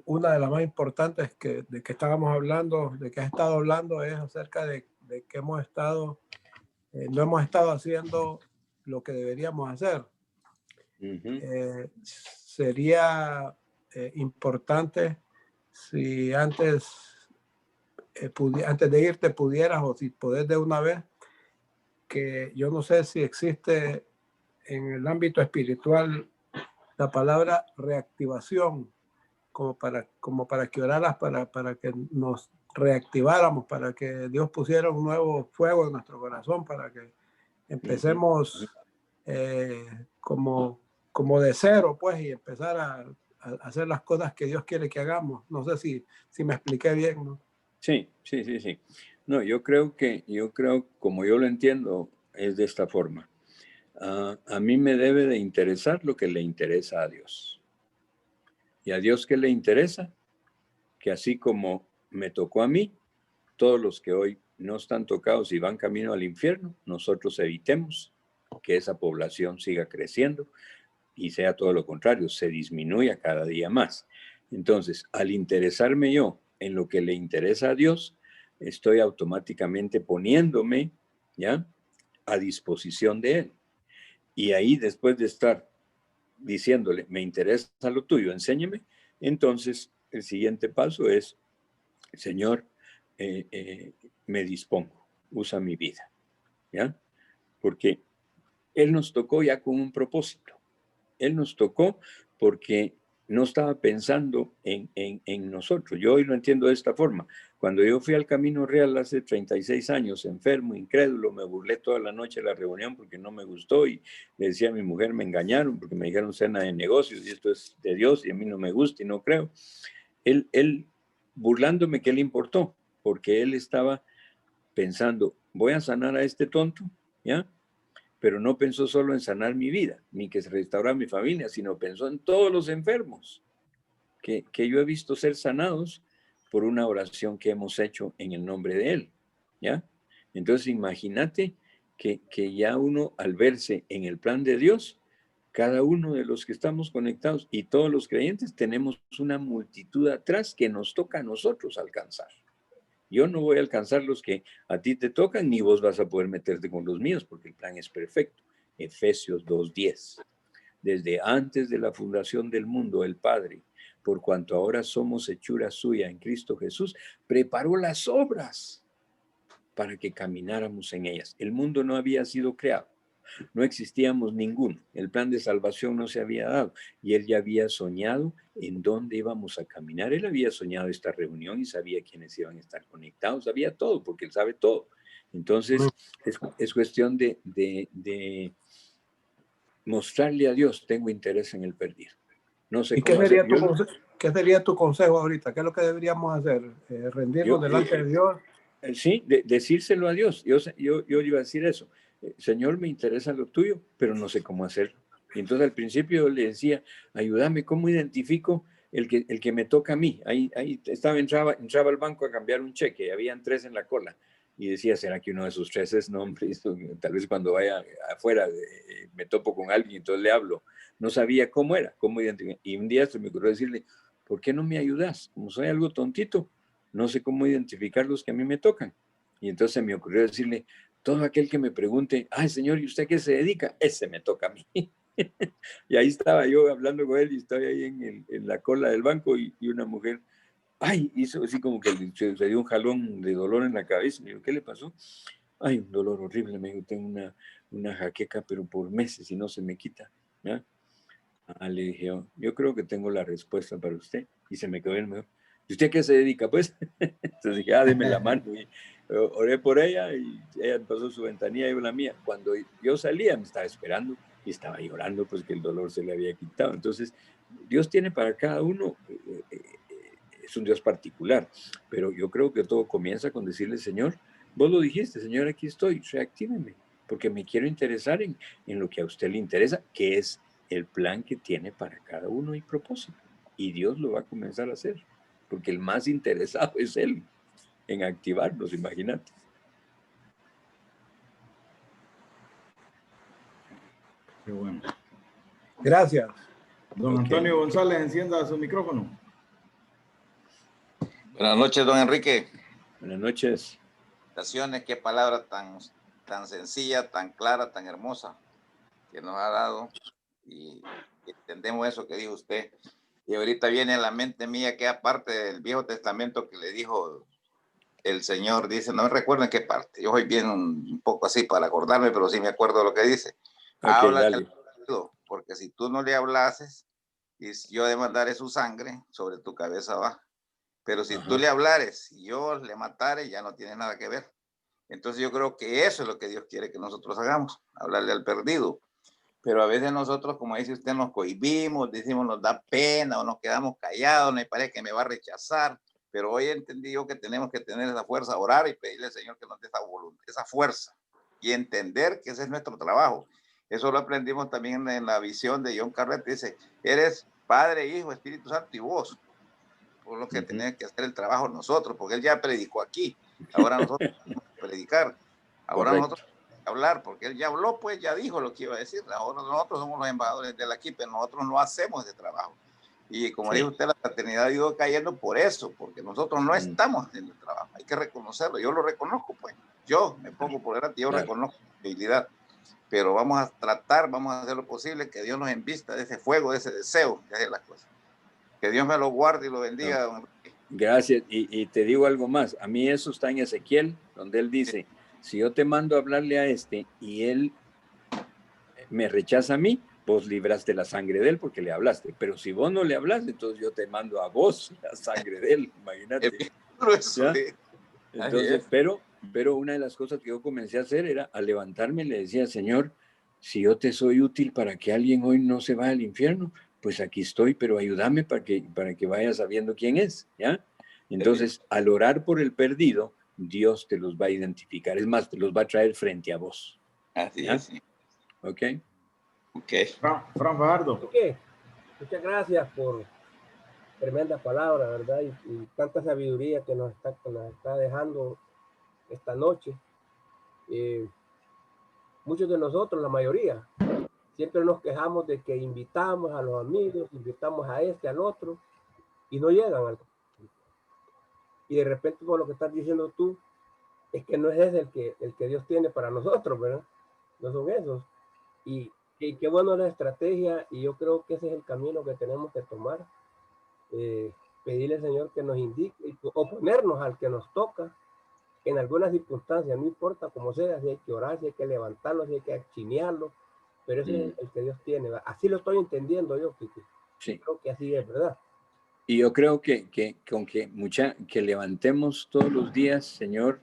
una de las más importantes de que estábamos hablando, de que has estado hablando, es acerca de que no hemos estado haciendo lo que deberíamos hacer. Sería importante si antes de irte pudieras, o si podés de una vez, que yo no sé si existe en el ámbito espiritual la palabra reactivación, como para que oraras, para que nos reactiváramos, para que Dios pusiera un nuevo fuego en nuestro corazón, para que empecemos como de cero, pues, y empezar a hacer las cosas que Dios quiere que hagamos. No sé si me expliqué bien, ¿no? Sí. No, yo creo, como yo lo entiendo, es de esta forma. A mí me debe de interesar lo que le interesa a Dios. Y a Dios, ¿qué le interesa? Que así como me tocó a mí, todos los que hoy no están tocados y van camino al infierno, nosotros evitemos que esa población siga creciendo y sea todo lo contrario, se disminuya cada día más. Entonces, al interesarme yo en lo que le interesa a Dios, estoy automáticamente poniéndome, ¿ya?, a disposición de Él. Y ahí, después de estar diciéndole, me interesa lo tuyo, enséñeme, entonces el siguiente paso es, Señor, me dispongo, usa mi vida, ¿ya? Porque Él nos tocó ya con un propósito. Él nos tocó porque no estaba pensando en nosotros. Yo hoy lo entiendo de esta forma. Cuando yo fui al Camino Real hace 36 años, enfermo, incrédulo, me burlé toda la noche de la reunión porque no me gustó y le decía a mi mujer, me engañaron porque me dijeron cena de negocios y esto es de Dios y a mí no me gusta y no creo. Él burlándome, ¿qué le importó? Porque él estaba pensando, voy a sanar a este tonto, ¿ya? Pero no pensó solo en sanar mi vida, ni que se restaurara mi familia, sino pensó en todos los enfermos que yo he visto ser sanados por una oración que hemos hecho en el nombre de Él, ¿ya? Entonces imagínate que ya uno, al verse en el plan de Dios, cada uno de los que estamos conectados y todos los creyentes tenemos una multitud atrás que nos toca a nosotros alcanzar. Yo no voy a alcanzar los que a ti te tocan, ni vos vas a poder meterte con los míos, porque el plan es perfecto. Efesios 2:10. Desde antes de la fundación del mundo, el Padre, por cuanto ahora somos hechura suya en Cristo Jesús, preparó las obras para que camináramos en ellas. El mundo no había sido creado. No existíamos ninguno. El plan de salvación no se había dado. Y él ya había soñado en dónde íbamos a caminar. Él había soñado esta reunión y sabía quiénes iban a estar conectados. Sabía todo, porque él sabe todo. Entonces, es cuestión de mostrarle a Dios, tengo interés en el perdido. No sé cómo hacer. ¿Qué sería tu consejo ahorita? ¿Qué es lo que deberíamos hacer? ¿Rendirnos delante de Dios? Sí, decírselo a Dios. Yo iba a decir eso. Señor, me interesa lo tuyo, pero no sé cómo hacerlo. Y entonces al principio yo le decía, ayúdame, ¿cómo identifico el que me toca a mí? Ahí entraba al banco a cambiar un cheque, habían 3 en la cola. Y decía, ¿será que uno de esos 3 es nombre? Tal vez cuando vaya afuera me topo con alguien y entonces le hablo. No sabía cómo era, cómo identificar. Y un día se me ocurrió decirle, ¿por qué no me ayudas? Como soy algo tontito, no sé cómo identificar los que a mí me tocan. Y entonces me ocurrió decirle, todo aquel que me pregunte, ay señor, ¿y usted qué se dedica? Ese me toca a mí. Y ahí estaba yo hablando con él y estaba ahí en la cola del banco y una mujer, ay, hizo así como que se dio un jalón de dolor en la cabeza. Me dijo, ¿qué le pasó? Ay, un dolor horrible, me dijo, tengo una jaqueca, pero por meses y no se me quita. ¿Ya? Le dije, yo creo que tengo la respuesta para usted. Y se me quedó y me dijo, ¿y usted a qué se dedica? Pues, entonces dije, deme la mano. Y oré por ella y ella pasó su ventanilla y yo la mía. Cuando yo salía, me estaba esperando y estaba llorando, pues que el dolor se le había quitado. Entonces, Dios tiene para cada uno es un Dios particular, pero yo creo que todo comienza con decirle, Señor, vos lo dijiste, Señor, aquí estoy, reactíveme, porque me quiero interesar en lo que a usted le interesa, que es el plan que tiene para cada uno y propósito. Y Dios lo va a comenzar a hacer, porque el más interesado es Él en activarnos, imagínate. Qué bueno. Gracias. Don Antonio González, encienda su micrófono. Buenas noches, don Enrique. Buenas noches. Felicitaciones, qué palabra tan sencilla, tan clara, tan hermosa que nos ha dado. Y entendemos eso que dijo usted. Y ahorita viene a la mente mía que aparte del Viejo Testamento que le dijo el Señor, dice, no me recuerdo en qué parte. Yo soy bien un poco así para acordarme, pero sí me acuerdo lo que dice. Habla, porque si tú no le hablases, y yo demandaré su sangre, sobre tu cabeza va. Pero si tú le hablares y yo le matare, ya no tiene nada que ver. Entonces yo creo que eso es lo que Dios quiere que nosotros hagamos, hablarle al perdido. Pero a veces nosotros, como dice usted, nos cohibimos, decimos nos da pena o nos quedamos callados, me parece que me va a rechazar. Pero hoy entendí yo que tenemos que tener esa fuerza, orar y pedirle al Señor que nos dé esa voluntad, esa fuerza y entender que ese es nuestro trabajo. Eso lo aprendimos también en la visión de John Carret, dice, eres Padre, Hijo, Espíritu Santo y vos. Por lo que tenemos que hacer el trabajo nosotros, porque él ya predicó aquí. Ahora nosotros tenemos que predicar. Ahora nosotros tenemos que hablar, porque él ya habló, pues ya dijo lo que iba a decir. Ahora nosotros somos los embajadores de la pero nosotros no hacemos ese trabajo. Y como dijo usted, la fraternidad ha ido cayendo por eso, porque nosotros no estamos haciendo el trabajo. Hay que reconocerlo. Yo lo reconozco, pues. Yo me pongo por delante, yo reconozco mi habilidad. Pero vamos a tratar, vamos a hacer lo posible que Dios nos envista de ese fuego, de ese deseo de hacer las cosas. Que Dios me lo guarde y lo bendiga. Gracias. Y te digo algo más. A mí eso está en Ezequiel, donde él dice, si yo te mando a hablarle a este y él me rechaza a mí, vos libraste la sangre de él porque le hablaste. Pero si vos no le hablas, entonces yo te mando a vos la sangre de él. Imagínate. Entonces, pero una de las cosas que yo comencé a hacer era a levantarme y le decía, Señor, si yo te soy útil para que alguien hoy no se vaya al infierno, pues aquí estoy, pero ayúdame para que vayas sabiendo quién es, ¿ya? Entonces, al orar por el perdido, Dios te los va a identificar. Es más, te los va a traer frente a vos. Así es. ¿Ok? Ok. Fran Fajardo. Okay. Muchas gracias por tremenda palabra, ¿verdad? Y tanta sabiduría que nos está dejando esta noche. Muchos de nosotros, la mayoría, siempre nos quejamos de que invitamos a los amigos, invitamos a este, al otro, y no llegan. Y de repente, por lo que estás diciendo tú, es que no es ese el que Dios tiene para nosotros, ¿verdad? No son esos. Y qué bueno la estrategia, y yo creo que ese es el camino que tenemos que tomar. Pedirle al Señor que nos indique, oponernos al que nos toca, en algunas circunstancias, no importa cómo sea, si hay que orar, si hay que levantarlo, si hay que achinearlo, pero ese es el que Dios tiene, ¿verdad? Así lo estoy entendiendo yo, Kiki. Sí. Creo que así es, ¿verdad? Y yo creo que levantemos todos los días, Señor,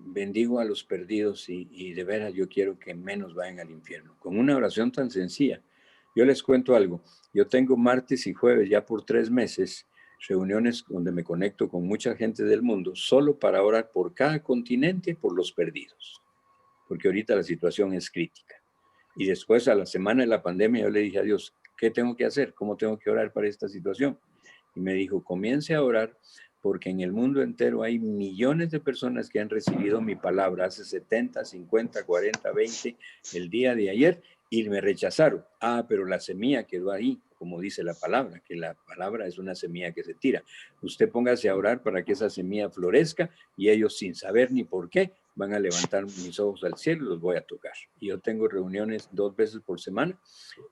bendigo a los perdidos y de veras yo quiero que menos vayan al infierno. Con una oración tan sencilla. Yo les cuento algo. Yo tengo martes y jueves ya por 3 meses reuniones donde me conecto con mucha gente del mundo solo para orar por cada continente, por los perdidos. Porque ahorita la situación es crítica. Y después, a la semana de la pandemia, yo le dije a Dios, ¿qué tengo que hacer? ¿Cómo tengo que orar para esta situación? Y me dijo, comience a orar porque en el mundo entero hay millones de personas que han recibido mi palabra hace 70, 50, 40, 20, el día de ayer, y me rechazaron. Pero la semilla quedó ahí, como dice la palabra, que la palabra es una semilla que se tira. Usted póngase a orar para que esa semilla florezca y ellos, sin saber ni por qué, van a levantar mis ojos al cielo y los voy a tocar. Y yo tengo reuniones 2 veces por semana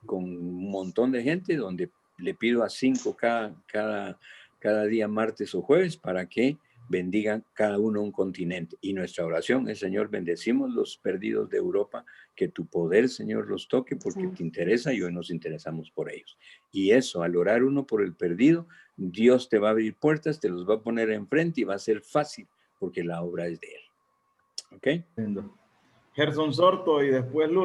con un montón de gente donde le pido a 5 cada día, martes o jueves, para que bendigan cada uno un continente. Y nuestra oración es, Señor, bendecimos los perdidos de Europa, que tu poder, Señor, los toque porque te interesa y hoy nos interesamos por ellos. Y eso, al orar uno por el perdido, Dios te va a abrir puertas, te los va a poner enfrente y va a ser fácil porque la obra es de Él. ¿Ok? Gerson Sorto y después Lourdes.